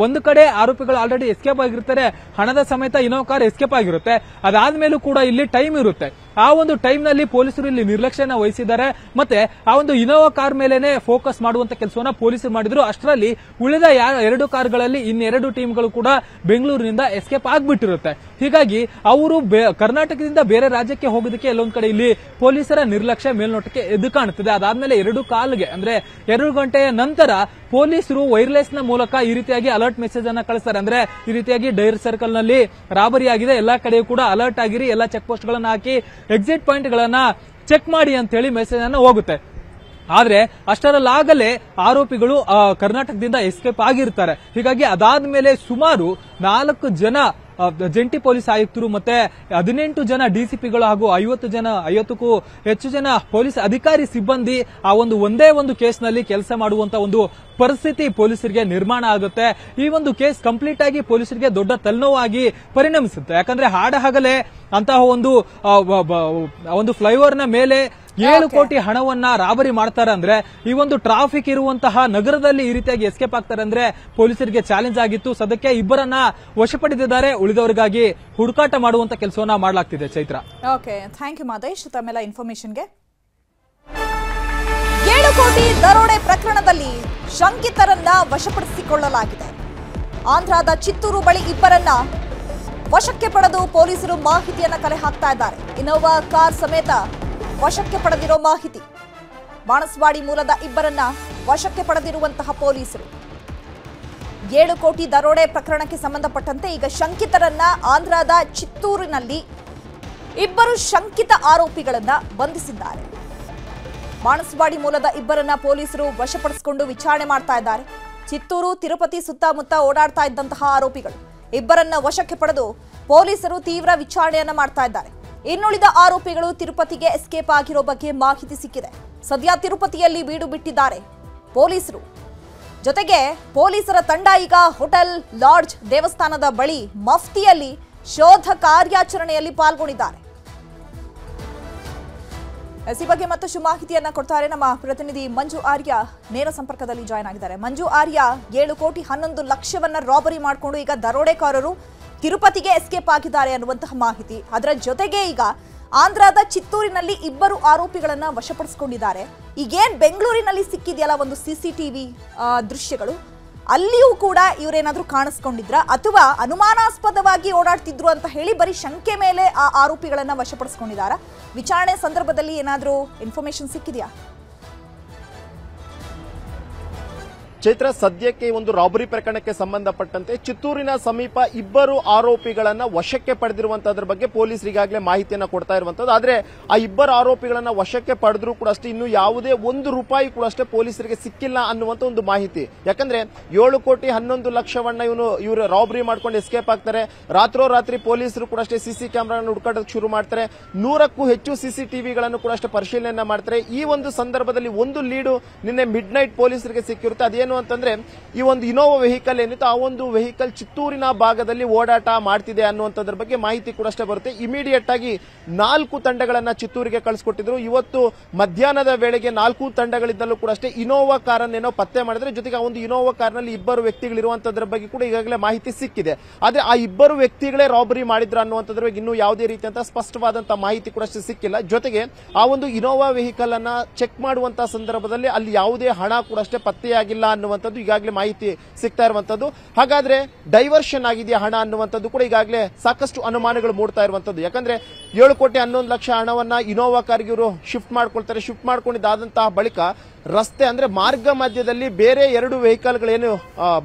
ಒಂದು ಕಡೆ ಆರೋಪಿಗಳು ಆಲ್ರೆಡಿ ಎಸ್ಕೇಪ್ ಆಗಿರ್ತಾರೆ, ಹಣದ ಸಮೇತ ಇನ್ನೊಂದು ಕಾರ್ ಎಸ್ಕೇಪ್ ಆಗಿರುತ್ತೆ. ಅದಾದ್ಮೇಲೂ ಕೂಡ ಇಲ್ಲಿ ಟೈಮ್ ಇರುತ್ತೆ. ಆ ಒಂದು ಟೈಮ್ ನಲ್ಲಿ ಪೊಲೀಸರು ಇಲ್ಲಿ ನಿರ್ಲಕ್ಷ್ಯನ ವಹಿಸಿದ್ದಾರೆ. ಮತ್ತೆ ಆ ಒಂದು ಇನೋವಾ ಕಾರ್ ಮೇಲೆನೆ ಫೋಕಸ್ ಮಾಡುವಂತ ಕೆಲಸವನ್ನ ಪೊಲೀಸರು ಮಾಡಿದ್ರು. ಅಷ್ಟರಲ್ಲಿ ಉಳಿದ 2 ಕಾರ್ಗಳಲ್ಲಿ ಇನ್ನೆರಡು ಟೀಮ್ಗಳು ಕೂಡ ಬೆಂಗಳೂರಿನಿಂದ ಎಸ್ಕೇಪ್ ಆಗ್ಬಿಟ್ಟಿರುತ್ತೆ. ಹೀಗಾಗಿ ಅವರು ಕರ್ನಾಟಕದಿಂದ ಬೇರೆ ರಾಜ್ಯಕ್ಕೆ ಹೋಗೋದಕ್ಕೆ ಎಲ್ಲೊಂದ್ ಕಡೆ ಇಲ್ಲಿ ಪೊಲೀಸರ ನಿರ್ಲಕ್ಷ್ಯ ಮೇಲ್ನೋಟಕ್ಕೆ ಎದ್ದು ಕಾಣುತ್ತದೆ. ಅದಾದ್ಮೇಲೆ 2 ಕಾಲ್ಗೆ ಅಂದ್ರೆ 2 ಗಂಟೆಯ ನಂತರ ಪೊಲೀಸರು ವೈರ್ಲೆಸ್ ನ ಮೂಲಕ ಈ ರೀತಿಯಾಗಿ ಅಲರ್ಟ್ ಮೆಸೇಜ್ ಅನ್ನ ಕಳಿಸ್ತಾರೆ. ಅಂದ್ರೆ ಈ ರೀತಿಯಾಗಿ ಡೈರ್ ಸರ್ಕಲ್ ನಲ್ಲಿ ರಾಬರಿ ಆಗಿದೆ, ಎಲ್ಲಾ ಕಡೆಯೂ ಕೂಡ ಅಲರ್ಟ್ ಆಗಿರಿ, ಎಲ್ಲಾ ಚೆಕ್ ಪೋಸ್ಟ್ ಗಳನ್ನ ಹಾಕಿ ಎಕ್ಸಿಟ್ ಪಾಯಿಂಟ್ ಗಳನ್ನ ಚೆಕ್ ಮಾಡಿ ಅಂತ ಹೇಳಿ ಮೆಸೇಜ್ ಅನ್ನ ಹೋಗುತ್ತೆ. ಆದ್ರೆ ಅಷ್ಟರಲ್ಲಾಗಲೇ ಆರೋಪಿಗಳು ಕರ್ನಾಟಕದಿಂದ ಎಸ್ಕೇಪ್ ಆಗಿರ್ತಾರೆ. ಹೀಗಾಗಿ ಅದಾದ್ಮೇಲೆ ಸುಮಾರು 4 ಜನ ಜಂಟಿ ಪೊಲೀಸ್ ಆಯುಕ್ತರು ಮತ್ತೆ 18 ಜನ ಡಿಸಿಪಿಗಳು ಹಾಗೂ 50ಕ್ಕೂ ಹೆಚ್ಚು ಜನ ಪೊಲೀಸ್ ಅಧಿಕಾರಿ ಸಿಬ್ಬಂದಿ ಆ ಒಂದೇ ಒಂದು ಕೇಸ್ನಲ್ಲಿ ಕೆಲಸ ಮಾಡುವಂತ ಒಂದು ಪರಿಸ್ಥಿತಿ ಪೊಲೀಸರಿಗೆ ನಿರ್ಮಾಣ ಆಗುತ್ತೆ. ಈ ಒಂದು ಕೇಸ್ ಕಂಪ್ಲೀಟ್ ಆಗಿ ಪೊಲೀಸರಿಗೆ ದೊಡ್ಡ ತಲೆನೋವಾಗಿ ಪರಿಣಮಿಸುತ್ತೆ. ಯಾಕಂದ್ರೆ ಹಾಡಹಗಲೇ ಅಂತಹ ಒಂದು ಫ್ಲೈಓವರ್ ನ ಮೇಲೆ 7 ಕೋಟಿ ಹಣವನ್ನ ರಾಬರಿ ಮಾಡ್ತಾರೆ ಅಂದ್ರೆ ಈ ಒಂದು ಟ್ರಾಫಿಕ್ ಇರುವಂತಹ ನಗರದಲ್ಲಿ ಈ ರೀತಿಯಾಗಿ ಎಸ್ಕೇಪ್ ಆಗ್ತಾರೆ ಅಂದ್ರೆ ಪೊಲೀಸರಿಗೆ ಚಾಲೆಂಜ್ ಆಗಿತ್ತು. ಸದ್ಯಕ್ಕೆ ಇಬ್ಬರನ್ನ ವಶಪಡಿಸಿದ್ದಾರೆ. ಉಳಿದವರಿಗಾಗಿ ಹುಡುಕಾಟ ಮಾಡುವಂತ ಕೆಲಸವನ್ನ ಮಾಡಲಾಗ್ತಿದೆ. Chaitra, okay, thank you Madesh ತಮ್ಮೆಲ್ಲ ಇನ್ಫಾರ್ಮೇಶನ್ಗೆ. 7 ಕೋಟಿ ದರೋಡೆ ಪ್ರಕರಣದಲ್ಲಿ ಶಂಕಿತರನ್ನ ವಶಪಡಿಸಿಕೊಳ್ಳಲಾಗಿದೆ. ಆಂಧ್ರದ ಚಿತ್ತೂರು ಬಳಿ ಇಬ್ಬರನ್ನ ವಶಕ್ಕೆ ಪಡೆದು ಪೊಲೀಸರು ಮಾಹಿತಿಯನ್ನ ಕಲೆ ಹಾಕ್ತಾ ಇದ್ದಾರೆ. ಇನೋವಾ ಕಾರ್ ಸಮೇತ ವಶಕ್ಕೆ ಪಡೆದಿರೋ ಮಾಹಿತಿ. ಬಾಣಸ್ವಾಡಿ ಮೂಲದ ಇಬ್ಬರನ್ನ ವಶಕ್ಕೆ ಪಡೆದಿರುವಂತಹ ಪೊಲೀಸರು 7 ಕೋಟಿ ದರೋಡೆ ಪ್ರಕರಣಕ್ಕೆ ಸಂಬಂಧಪಟ್ಟಂತೆ ಈಗ ಶಂಕಿತರನ್ನ ಆಂಧ್ರದ ಚಿತ್ತೂರಿನಲ್ಲಿ ಇಬ್ಬರು ಶಂಕಿತ ಆರೋಪಿಗಳನ್ನ ಬಂಧಿಸಿದ್ದಾರೆ. ಬಾಣಸ್ವಾಡಿ ಮೂಲದ ಇಬ್ಬರನ್ನ ಪೊಲೀಸರು ವಶಪಡಿಸಿಕೊಂಡು ವಿಚಾರಣೆ ಮಾಡ್ತಾ ಇದ್ದಾರೆ. ಚಿತ್ತೂರು, ತಿರುಪತಿ ಸುತ್ತಮುತ್ತ ಓಡಾಡ್ತಾ ಇದ್ದಂತಹ ಆರೋಪಿಗಳು ಇಬ್ಬರನ್ನ ವಶಕ್ಕೆ ಪಡೆದು ಪೊಲೀಸರು ತೀವ್ರ ವಿಚಾರಣೆಯನ್ನ ಮಾಡ್ತಾ ಇದ್ದಾರೆ. ಇನ್ನುಳಿದ ಆರೋಪಿಗಳು ತಿರುಪತಿಗೆ ಎಸ್ಕೇಪ್ ಆಗಿರೋ ಬಗ್ಗೆ ಮಾಹಿತಿ ಸಿಕ್ಕಿದೆ. ಸದ್ಯ ತಿರುಪತಿಯಲ್ಲಿ ಬೀಡು ಬಿಟ್ಟಿದ್ದಾರೆ ಪೊಲೀಸರು. ಜೊತೆಗೆ ಪೊಲೀಸರ ತಂಡ ಈಗ ಹೋಟೆಲ್, ಲಾಡ್ಜ್, ದೇವಸ್ಥಾನದ ಬಳಿ ಮಫ್ತಿಯಲ್ಲಿ ಶೋಧ ಕಾರ್ಯಾಚರಣೆಯಲ್ಲಿ ಪಾಲ್ಗೊಂಡಿದ್ದಾರೆ. ಈ ಬಗ್ಗೆ ಮತ್ತಷ್ಟು ಮಾಹಿತಿಯನ್ನ ಕೊಡ್ತಾರೆ ನಮ್ಮ ಪ್ರತಿನಿಧಿ ಮಂಜು ಆರ್ಯ, ನೇರ ಸಂಪರ್ಕದಲ್ಲಿ ಜಾಯ್ನ್ ಆಗಿದ್ದಾರೆ. ಮಂಜು ಆರ್ಯ, 7 ಕೋಟಿ 11 ಲಕ್ಷವನ್ನ ರಾಬರಿ ಮಾಡಿಕೊಂಡು ಈಗ ದರೋಡೆಕಾರರು ತಿರುಪತಿಗೆ ಎಸ್ಕೇಪ್ ಆಗಿದ್ದಾರೆ ಅನ್ನುವಂತಹ ಮಾಹಿತಿ. ಅದರ ಜೊತೆಗೆ ಈಗ ಆಂಧ್ರದ ಚಿತ್ತೂರಿನಲ್ಲಿ ಇಬ್ಬರು ಆರೋಪಿಗಳನ್ನ ವಶಪಡಿಸಿಕೊಂಡಿದ್ದಾರೆ. ಈಗೇನ್ ಬೆಂಗಳೂರಿನಲ್ಲಿ ಸಿಕ್ಕಿದೆಯಲ್ಲ ಒಂದು ಸಿಸಿಟಿವಿ ದೃಶ್ಯಗಳು, ಅಲ್ಲಿಯೂ ಕೂಡ ಇವರೇನಾದ್ರೂ ಕಾಣಿಸ್ಕೊಂಡಿದ್ರ ಅಥವಾ ಅನುಮಾನಾಸ್ಪದವಾಗಿ ಓಡಾಡ್ತಿದ್ರು ಅಂತ ಹೇಳಿ ಬರೀ ಶಂಕೆ ಮೇಲೆ ಆ ಆರೋಪಿಗಳನ್ನ ವಶಪಡಿಸಿಕೊಂಡಿದ್ದಾರಾ? ವಿಚಾರಣೆ ಸಂದರ್ಭದಲ್ಲಿ ಏನಾದ್ರೂ ಇನ್ಫಾರ್ಮೇಶನ್ ಸಿಕ್ಕಿದೆಯಾ? ಚೈತ್ರ, ಸದ್ಯಕ್ಕೆ ಒಂದು ರಾಬರಿ ಪ್ರಕರಣಕ್ಕೆ ಸಂಬಂಧಪಟ್ಟಂತೆ ಚಿತ್ತೂರಿನ ಸಮೀಪ ಇಬ್ಬರು ಆರೋಪಿಗಳನ್ನ ವಶಕ್ಕೆ ಪಡೆದಿರುವಂತದ್ರ ಬಗ್ಗೆ ಪೊಲೀಸರು ಈಗಾಗಲೇ ಮಾಹಿತಿಯನ್ನ ಕೊಡ್ತಾ ಇರುವಂತದ್ದು. ಆದ್ರೆ ಆ ಇಬ್ಬರು ಆರೋಪಿಗಳನ್ನ ವಶಕ್ಕೆ ಪಡೆದ್ರು ಕೂಡ ಅಷ್ಟೇ ಇನ್ನು ಯಾವುದೇ ₹1 ಕೂಡ ಅಷ್ಟೇ ಪೊಲೀಸರಿಗೆ ಸಿಕ್ಕಿಲ್ಲ ಅನ್ನುವಂತ ಒಂದು ಮಾಹಿತಿ. ಯಾಕಂದ್ರೆ 7 ಕೋಟಿ 11 ಲಕ್ಷವನ್ನ ಇವರು ರಾಬರಿ ಮಾಡ್ಕೊಂಡು ಎಸ್ಕೇಪ್ ಆಗ್ತಾರೆ. ರಾತ್ರೋರಾತ್ರಿ ಪೊಲೀಸರು ಕೂಡ ಅಷ್ಟೇ ಸಿಸಿ ಕ್ಯಾಮೆರಾಗಳನ್ನು ಹುಡುಕಾಡೋಕೆ ಶುರು ಮಾಡ್ತಾರೆ. 100ಕ್ಕೂ ಹೆಚ್ಚು ಸಿಸಿಟಿವಿಗಳನ್ನು ಕೂಡ ಅಷ್ಟೇ ಪರಿಶೀಲನೆ ಮಾಡ್ತಾರೆ. ಈ ಒಂದು ಸಂದರ್ಭದಲ್ಲಿ ಒಂದು ಲೀಡು ನಿನ್ನೆ ಮಿಡ್ ನೈಟ್ ಪೊಲೀಸರಿಗೆ ಸಿಕ್ಕಿರುತ್ತೆ. ಅದೇನು ಅಂತಂದ್ರೆ ಈ ಒಂದು ಇನೋವಾ ವೆಹಿಕಲ್ ಏನಿತ್ತು ಆ ಒಂದು ವೆಹಿಕಲ್ ಚಿತ್ತೂರಿನ ಭಾಗದಲ್ಲಿ ಓಡಾಟ ಮಾಡ್ತಿದೆ ಅನ್ನುವಂಥದ್ರ ಬಗ್ಗೆ ಮಾಹಿತಿ ಕೂಡ ಅಷ್ಟೇ ಬರುತ್ತೆ. ಇಮಿಡಿಯೇಟ್ ಆಗಿ 4 ತಂಡಗಳನ್ನ ಚಿತ್ತೂರಿಗೆ ಕಳಿಸ್ಕೊಟ್ಟಿದ್ರು. ಇವತ್ತು ಮಧ್ಯಾಹ್ನದ ವೇಳೆಗೆ 4 ತಂಡಗಳಿದ್ದಲ್ಲೂ ಕೂಡ ಅಷ್ಟೇ ಇನೋವಾ ಕಾರನ್ನೇನೋ ಪತ್ತೆ ಮಾಡಿದ್ರೆ. ಜೊತೆಗೆ ಆ ಒಂದು ಇನೋವಾ ಕಾರ್ನಲ್ಲಿ ಇಬ್ಬರು ವ್ಯಕ್ತಿಗಳಿರುವಂತದ್ರ ಬಗ್ಗೆ ಕೂಡ ಈಗಾಗಲೇ ಮಾಹಿತಿ ಸಿಕ್ಕಿದೆ. ಆದ್ರೆ ಆ ಇಬ್ಬರು ವ್ಯಕ್ತಿಗಳೇ ರಾಬರಿ ಮಾಡಿದ್ರು ಅನ್ನುವಂಥದ್ರ ಬಗ್ಗೆ ಇನ್ನೂ ಯಾವುದೇ ರೀತಿಯಂತ ಸ್ಪಷ್ಟವಾದಂತಹ ಮಾಹಿತಿ ಕೂಡ ಅಷ್ಟೇ ಸಿಕ್ಕಿಲ್ಲ. ಜೊತೆಗೆ ಆ ಒಂದು ಇನೋವಾ ವೆಹಿಕಲ್ ಅನ್ನ ಚೆಕ್ ಮಾಡುವಂತಹ ಸಂದರ್ಭದಲ್ಲಿ ಅಲ್ಲಿ ಯಾವುದೇ ಹಣ ಕೂಡ ಅಷ್ಟೇ ಪತ್ತೆಯಾಗಿಲ್ಲ ಅನ್ನುವಂಥದ್ದು ಈಗಾಗಲೇ ಮಾಹಿತಿ ಸಿಗ್ತಾ ಇರುವಂತದ್ದು. ಹಾಗಾದ್ರೆ ಡೈವರ್ಷನ್ ಆಗಿದೆಯಾ ಹಣ ಅನ್ನುವಂಥದ್ದು ಕೂಡ ಈಗಾಗಲೇ ಸಾಕಷ್ಟು ಅನುಮಾನಗಳು ಮೂಡ್ತಾ ಇರುವಂತದ್ದು. ಯಾಕಂದ್ರೆ 7 ಕೋಟಿ 11 ಲಕ್ಷ ಹಣವನ್ನ ಇನೋವಾ ಕಾರ್ಗೆ ಇವರು ಶಿಫ್ಟ್ ಮಾಡ್ಕೊಳ್ತಾರೆ. ಶಿಫ್ಟ್ ಮಾಡ್ಕೊಂಡಿದ್ದಾದಂತಹ ಬಳಿಕ ರಸ್ತೆ ಅಂದ್ರೆ ಮಾರ್ಗ ಮಧ್ಯದಲ್ಲಿ ಬೇರೆ 2 ವೆಹಿಕಲ್ಗಳೇನು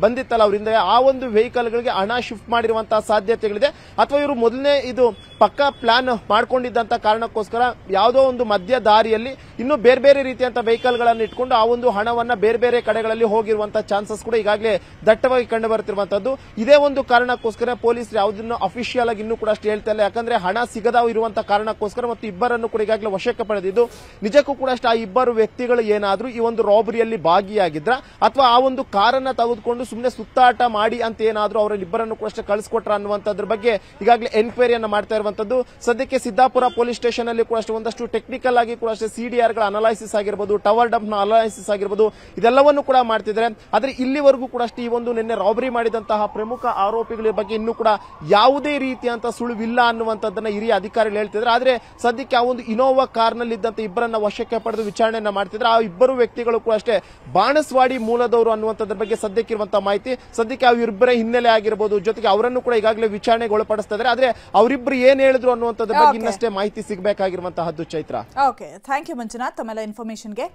ಬಂದಿತ್ತಲ್ಲ ಅವರಿಂದ ಆ ಒಂದು ವೆಹಿಕಲ್ಗಳಿಗೆ ಹಣ ಶಿಫ್ಟ್ ಮಾಡಿರುವಂತಹ ಸಾಧ್ಯತೆಗಳಿದೆ. ಅಥವಾ ಇವರು ಮೊದಲನೇ ಇದು ಪಕ್ಕಾ ಪ್ಲಾನ್ ಮಾಡ್ಕೊಂಡಿದ್ದಂತ ಕಾರಣಕ್ಕೋಸ್ಕರ ಯಾವುದೋ ಒಂದು ಮಧ್ಯ ದಾರಿಯಲ್ಲಿ ಇನ್ನು ಬೇರೆ ಬೇರೆ ರೀತಿಯಂತ ವೆಹಿಕಲ್ ಗಳನ್ನು ಇಟ್ಕೊಂಡು ಆ ಒಂದು ಹಣವನ್ನ ಬೇರೆ ಬೇರೆ ಕಡೆಗಳಲ್ಲಿ ಹೋಗಿರುವಂತಹ ಚಾನ್ಸಸ್ ಕೂಡ ಈಗಾಗಲೇ ದಟ್ಟವಾಗಿ ಕಂಡು ಬರ್ತಿರುವಂತದ್ದು. ಇದೇ ಒಂದು ಕಾರಣಕ್ಕೋಸ್ಕರ ಪೊಲೀಸರು ಯಾವುದನ್ನು ಅಫಿಷಿಯಲ್ ಆಗಿ ಇನ್ನೂ ಕೂಡ ಅಷ್ಟು ಹೇಳ್ತಾ ಇಲ್ಲ. ಯಾಕಂದ್ರೆ ಹಣ ಸಿಗದ ಇರುವಂತಹ ಕಾರಣಕ್ಕೋಸ್ಕರ ಮತ್ತು ಇಬ್ಬರನ್ನು ಕೂಡ ಈಗಾಗಲೇ ವಶಕ್ಕೆ ಪಡೆದಿದ್ದು. ನಿಜಕ್ಕೂ ಕೂಡ ಅಷ್ಟು ಆ ಇಬ್ಬರು ವ್ಯಕ್ತಿಗಳು ಏನಾದ್ರೂ ಈ ಒಂದು ರಾಬರಿಯಲ್ಲಿ ಭಾಗಿಯಾಗಿದ್ರ ಅಥವಾ ಆ ಒಂದು ಕಾರನ್ನ ತೆಗೆದುಕೊಂಡು ಸುಮ್ಮನೆ ಸುತ್ತಾಟ ಮಾಡಿ ಅಂತ ಏನಾದ್ರೂ ಅವರಿಬ್ಬರನ್ನು ಕೂಡ ಅಷ್ಟೇ ಕಳಿಸ್ಕೊಟ್ರ ಅನ್ನುವಂಥದ್ರ ಬಗ್ಗೆ ಈಗಾಗಲೇ ಎನ್ಕ್ವೈರಿಯನ್ನ ಮಾಡ್ತಾ ಇರುವಂತದ್ದು. ಸದ್ಯಕ್ಕೆ ಸಿದ್ದಾಪುರ ಪೊಲೀಸ್ ಸ್ಟೇಷನ್ ಅಲ್ಲಿ ಕೂಡ ಅಷ್ಟೇ ಒಂದಷ್ಟು ಟೆಕ್ನಿಕಲ್ ಆಗಿ ಕೂಡ ಅಷ್ಟೇ ಸಿಡಿಆರ್ ಗಳ ಅನಲೈಸಿಸ್ ಆಗಿರಬಹುದು, ಟವರ್ ಡಂಪ್ ನ ಅನಲೈಸಿಸ್ ಆಗಿರಬಹುದು, ಇದೆಲ್ಲವನ್ನು ಕೂಡ ಮಾಡ್ತಿದ್ದಾರೆ. ಆದ್ರೆ ಇಲ್ಲಿವರೆಗೂ ಕೂಡ ಅಷ್ಟೇ ಈ ಒಂದು ನಿನ್ನೆ ರಾಬರಿ ಮಾಡಿದಂತಹ ಪ್ರಮುಖ ಆರೋಪಿಗಳ ಬಗ್ಗೆ ಇನ್ನೂ ಕೂಡ ಯಾವುದೇ ರೀತಿಯಂತ ಸುಳಿವಿಲ್ಲ ಅನ್ನುವಂಥದ್ದನ್ನ ಹಿರಿಯ ಅಧಿಕಾರಿಗಳು ಹೇಳ್ತಿದ್ದಾರೆ. ಆದ್ರೆ ಸದ್ಯಕ್ಕೆ ಆ ಒಂದು ಇನೋವಾ ಕಾರ್ನಲ್ಲಿ ಇದ್ದಂತ ಇಬ್ಬರನ್ನ ವಶಕ್ಕೆ ಪಡೆದು ವಿಚಾರಣೆಯನ್ನ ಮಾಡ್ತಿದ್ರೆ. ಆ ಇಬ್ಬರು ವ್ಯಕ್ತಿಗಳು ಕೂಡ ಅಷ್ಟೇ ಬಾಣಸ್ವಾಡಿ ಮೂಲದವರು ಅನ್ನುವಂಥದ್ರ ಬಗ್ಗೆ ಸದ್ಯಕ್ಕಿರುವಂತಹ ಮಾಹಿತಿ. ಸದ್ಯಕ್ಕೆ ಅವರಿಬ್ಬರ ಹಿನ್ನೆಲೆ ಆಗಿರಬಹುದು, ಜೊತೆಗೆ ಅವರನ್ನು ಕೂಡ ಈಗಾಗಲೇ ವಿಚಾರಣೆಗೆ ಒಳಪಡಿಸ್ತಾ ಇದ್ದಾರೆ. ಆದ್ರೆ ಅವರಿಬ್ಬರು ಏನ್ ಹೇಳಿದ್ರು ಅನ್ನುವಂಥದ್ರ ಬಗ್ಗೆ ಇನ್ನಷ್ಟೇ ಮಾಹಿತಿ ಸಿಗಬೇಕಾಗಿರುವಂತಹದ್ದು. Chaitra, okay, thank you Manjunath ತಮ್ಮೆಲ್ಲ ಇನ್ಫಾರ್ಮೇಶನ್ಗೆ.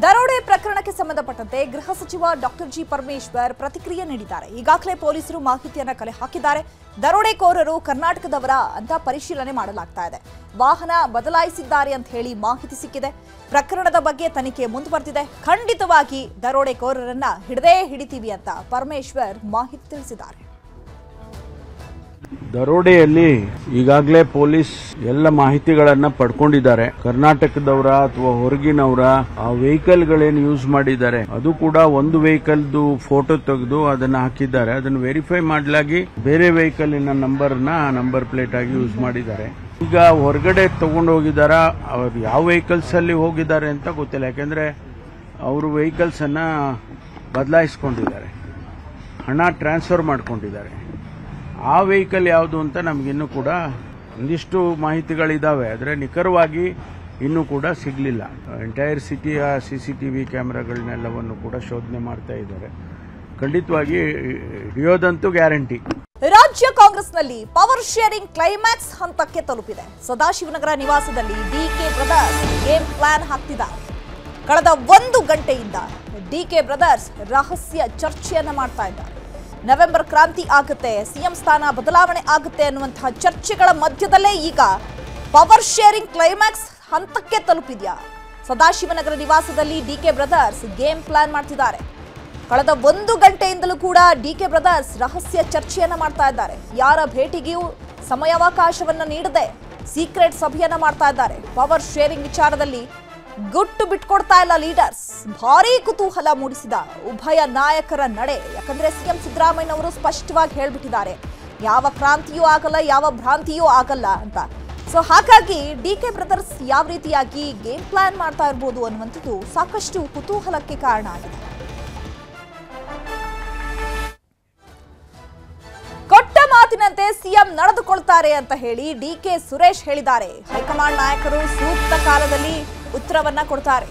ದರೋಡೆ ಪ್ರಕರಣಕ್ಕೆ ಸಂಬಂಧಪಟ್ಟಂತೆ ಗೃಹ ಸಚಿವ ಡಾಕ್ಟರ್ ಜಿ ಪರಮೇಶ್ವರ್ ಪ್ರತಿಕ್ರಿಯೆ ನೀಡಿದ್ದಾರೆ. ಈಗಾಗಲೇ ಪೊಲೀಸರು ಮಾಹಿತಿಯನ್ನ ಕಲೆ ಹಾಕಿದ್ದಾರೆ. ದರೋಡೆಕೋರರು ಕರ್ನಾಟಕದವರ ಅಂತ ಪರಿಶೀಲನೆ ಮಾಡಲಾಗ್ತಾ ಇದೆ. ವಾಹನ ಬದಲಾಯಿಸಿದ್ದಾರೆ ಅಂತ ಹೇಳಿ ಮಾಹಿತಿ ಸಿಕ್ಕಿದೆ. ಪ್ರಕರಣದ ಬಗ್ಗೆ ತನಿಖೆ ಮುಂದುವರೆದಿದೆ. ಖಂಡಿತವಾಗಿ ದರೋಡೆಕೋರರನ್ನ ಹಿಡದೇ ಹಿಡಿತೀವಿ ಅಂತ ಪರಮೇಶ್ವರ್ ಮಾಹಿತಿ ತಿಳಿಸಿದ್ದಾರೆ. ದರೋಡೆಯಲ್ಲಿ ಈಗಾಗಲೇ ಪೊಲೀಸ್ ಎಲ್ಲ ಮಾಹಿತಿಗಳನ್ನ ಪಡ್ಕೊಂಡಿದ್ದಾರೆ. ಕರ್ನಾಟಕದವರ ಅಥವಾ ಹೊರಗಿನವರ ಆ ವೆಹಿಕಲ್ಗಳೇನು ಯೂಸ್ ಮಾಡಿದ್ದಾರೆ ಅದು ಕೂಡ ಒಂದು ವೆಹಿಕಲ್ದು ಫೋಟೋ ತೆಗೆದು ಅದನ್ನ ಹಾಕಿದ್ದಾರೆ. ಅದನ್ನು ವೆರಿಫೈ ಮಾಡಲಾಗಿ ಬೇರೆ ವೆಹಿಕಲಿನ ನಂಬರ್ ಪ್ಲೇಟ್ ಆಗಿ ಯೂಸ್ ಮಾಡಿದ್ದಾರೆ. ಈಗ ಹೊರಗಡೆ ತಗೊಂಡು ಹೋಗಿದಾರ, ಅವ್ರು ಯಾವ ವೆಹಿಕಲ್ಸ್ ಅಲ್ಲಿ ಹೋಗಿದ್ದಾರೆ ಅಂತ ಗೊತ್ತಿಲ್ಲ. ಯಾಕೆಂದ್ರೆ ಅವರು ವೆಹಿಕಲ್ಸ್ ಅನ್ನ ಬದಲಾಯಿಸ್ಕೊಂಡಿದ್ದಾರೆ, ಹಣ ಟ್ರಾನ್ಸ್ಫರ್ ಮಾಡ್ಕೊಂಡಿದ್ದಾರೆ. ಆ ವೆಹಿಕಲ್ ಯಾವುದು ಅಂತ ನಮಗಿನ್ನೂ ಕೂಡ ಒಂದಿಷ್ಟು ಮಾಹಿತಿಗಳಿದಾವೆ, ಆದರೆ ನಿಖರವಾಗಿ ಇನ್ನೂ ಕೂಡ ಸಿಗಲಿಲ್ಲ. ಎಂಟೈರ್ ಸಿಟಿಯ ಸಿಸಿಟಿವಿ ಕ್ಯಾಮೆರಾಗಳನ್ನೆಲ್ಲವನ್ನು ಕೂಡ ಶೋಧನೆ ಮಾಡ್ತಾ ಇದ್ದಾರೆ. ಖಂಡಿತವಾಗಿ ಹಿಡಿಯೋದಂತೂ ಗ್ಯಾರಂಟಿ. ರಾಜ್ಯ ಕಾಂಗ್ರೆಸ್ನಲ್ಲಿ ಪವರ್ ಶೇರಿಂಗ್ ಕ್ಲೈಮ್ಯಾಕ್ಸ್ ಹಂತಕ್ಕೆ ತಲುಪಿದೆ. ಸದಾಶಿವನಗರ ನಿವಾಸದಲ್ಲಿ ಡಿಕೆ ಬ್ರದರ್ಸ್ ಗೇಮ್ ಪ್ಲಾನ್ ಹಾಕ್ತಿದ್ದಾರೆ. ಕಳೆದ 1 ಗಂಟೆಯಿಂದ ಡಿಕೆ ಬ್ರದರ್ಸ್ ರಹಸ್ಯ ಚರ್ಚೆಯನ್ನ ಮಾಡ್ತಾ ಇದ್ದಾರೆ. ನವೆಂಬರ್ ಕ್ರಾಂತಿ ಆಗುತ್ತೆ, ಸಿಎಂ ಸ್ಥಾನ ಬದಲಾವಣೆ ಆಗುತ್ತೆ ಅನ್ನುವಂತಹ ಚರ್ಚೆಗಳ ಮಧ್ಯದಲ್ಲೇ ಈಗ ಪವರ್ ಶೇರಿಂಗ್ ಕ್ಲೈಮ್ಯಾಕ್ಸ್ ಹಂತಕ್ಕೆ ತಲುಪಿದ್ಯಾ. ಸದಾಶಿವನಗರ ನಿವಾಸದಲ್ಲಿ ಡಿಕೆ ಬ್ರದರ್ಸ್ ಗೇಮ್ ಪ್ಲಾನ್ ಮಾಡ್ತಿದ್ದಾರೆ. ಕಳೆದ 1 ಗಂಟೆಯಿಂದಲೂ ಕೂಡ ಡಿಕೆ ಬ್ರದರ್ಸ್ ರಹಸ್ಯ ಚರ್ಚೆಯನ್ನ ಮಾಡ್ತಾ ಇದ್ದಾರೆ. ಯಾರ ಭೇಟಿಗೂ ಸಮಯಾವಕಾಶವನ್ನ ನೀಡದೆ ಸೀಕ್ರೆಟ್ ಸಭೆಯನ್ನ ಮಾಡ್ತಾ ಇದ್ದಾರೆ. ಪವರ್ ಶೇರಿಂಗ್ ವಿಚಾರದಲ್ಲಿ ಗುಟ್ಟು ಬಿಟ್ಕೊಡ್ತಾ ಇಲ್ಲ ಲೀಡರ್ಸ್. ಭಾರೀ ಕುತೂಹಲ ಮೂಡಿಸಿದ ಉಭಯ ನಾಯಕರ ನಡೆ. ಯಾಕಂದ್ರೆ ಸಿಎಂ ಸಿದ್ದರಾಮಯ್ಯ ಅವರು ಸ್ಪಷ್ಟವಾಗಿ ಹೇಳ್ಬಿಟ್ಟಿದ್ದಾರೆ, ಯಾವ ಕ್ರಾಂತಿಯೂ ಆಗಲ್ಲ, ಯಾವ ಭ್ರಾಂತಿಯೂ ಆಗಲ್ಲ ಅಂತ. ಸೊ ಹಾಗಾಗಿ ಡಿಕೆ ಬ್ರದರ್ಸ್ ಯಾವ ರೀತಿಯಾಗಿ ಗೇಮ್ ಪ್ಲಾನ್ ಮಾಡ್ತಾ ಇರಬಹುದು ಅನ್ನುವಂಥದ್ದು ಸಾಕಷ್ಟು ಕುತೂಹಲಕ್ಕೆ ಕಾರಣ ಆಗಿದೆ. ಕೊಟ್ಟ ಮಾತಿನಂತೆ ಸಿಎಂ ನಡೆದುಕೊಳ್ತಾರೆ ಅಂತ ಹೇಳಿ ಡಿಕೆ ಸುರೇಶ್ ಹೇಳಿದ್ದಾರೆ. ಹೈಕಮಾಂಡ್ ನಾಯಕರು ಸೂಕ್ತ ಕಾಲದಲ್ಲಿ ಉತ್ತರವನ್ನ ಕೊಡ್ತಾರೆ.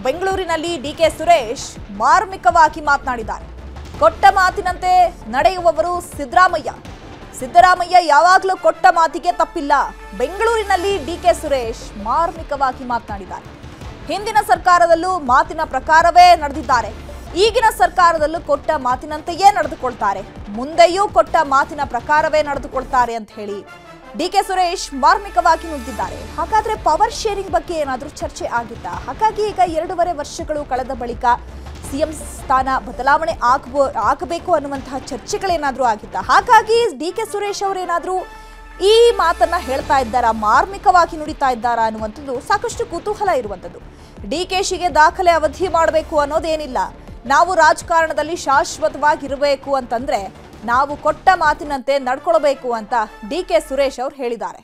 ಬೆಂಗಳೂರಿನಲ್ಲಿ ಡಿಕೆ ಸುರೇಶ್ ಮಾರ್ಮಿಕವಾಗಿ ಮಾತನಾಡಿದ್ದಾರೆ. ಕೊಟ್ಟ ಮಾತಿನಂತೆ ನಡೆಯುವವರು ಸಿದ್ದರಾಮಯ್ಯ ಯಾವಾಗಲೂ ಕೊಟ್ಟ ಮಾತಿಗೆ ತಪ್ಪಿಲ್ಲ. ಬೆಂಗಳೂರಿನಲ್ಲಿ ಡಿಕೆ ಸುರೇಶ್ ಮಾರ್ಮಿಕವಾಗಿ ಮಾತನಾಡಿದ್ದಾರೆ. ಹಿಂದಿನ ಸರ್ಕಾರದಲ್ಲೂ ಮಾತಿನ ಪ್ರಕಾರವೇ ನಡೆದಿದ್ದಾರೆ. ಈಗಿನ ಸರ್ಕಾರದಲ್ಲೂ ಕೊಟ್ಟ ಮಾತಿನಂತೆಯೇ ನಡೆದುಕೊಳ್ತಾರೆ. ಮುಂದೆಯೂ ಕೊಟ್ಟ ಮಾತಿನ ಪ್ರಕಾರವೇ ನಡೆದುಕೊಳ್ತಾರೆ ಅಂತ ಹೇಳಿ ಡಿಕೆ ಸುರೇಶ್ ಮಾರ್ಮಿಕವಾಗಿ ನುಡಿದಿದ್ದಾರೆ. ಹಾಗಾದ್ರೆ ಪವರ್ ಶೇರಿಂಗ್ ಬಗ್ಗೆ ಏನಾದರೂ ಚರ್ಚೆ ಆಗಿತ್ತಾ? ಹಾಗಾಗಿ ಈಗ 2.5 ವರ್ಷಗಳು ಕಳೆದ ಬಳಿಕ ಸಿಎಂ ಸ್ಥಾನ ಬದಲಾವಣೆ ಆಗಬೇಕು ಅನ್ನುವಂತಹ ಚರ್ಚೆಗಳೇನಾದರೂ ಆಗಿತ್ತಾ? ಹಾಗಾಗಿ ಡಿಕೆ ಸುರೇಶ್ ಅವರೇನಾದರೂ ಈ ಮಾತನ್ನ ಹೇಳ್ತಾ ಇದ್ದಾರಾ, ಮಾರ್ಮಿಕವಾಗಿ ನುಡಿತಾ ಇದ್ದಾರಾ ಅನ್ನುವಂಥದ್ದು ಸಾಕಷ್ಟು ಕುತೂಹಲ ಇರುವಂಥದ್ದು. ಡಿಕೆಶಿಗೆ ದಾಖಲೆ ಅವಧಿ ಮಾಡಬೇಕು ಅನ್ನೋದೇನಿಲ್ಲ. ನಾವು ರಾಜಕಾರಣದಲ್ಲಿ ಶಾಶ್ವತವಾಗಿರಬೇಕು ಅಂತಂದ್ರೆ ನಾವು ಕೊಟ್ಟ ಮಾತಿನಂತೆ ನಡ್ಕೊಳ್ಬೇಕು ಅಂತ ಡಿಕೆ ಸುರೇಶ್ ಅವರು ಹೇಳಿದ್ದಾರೆ.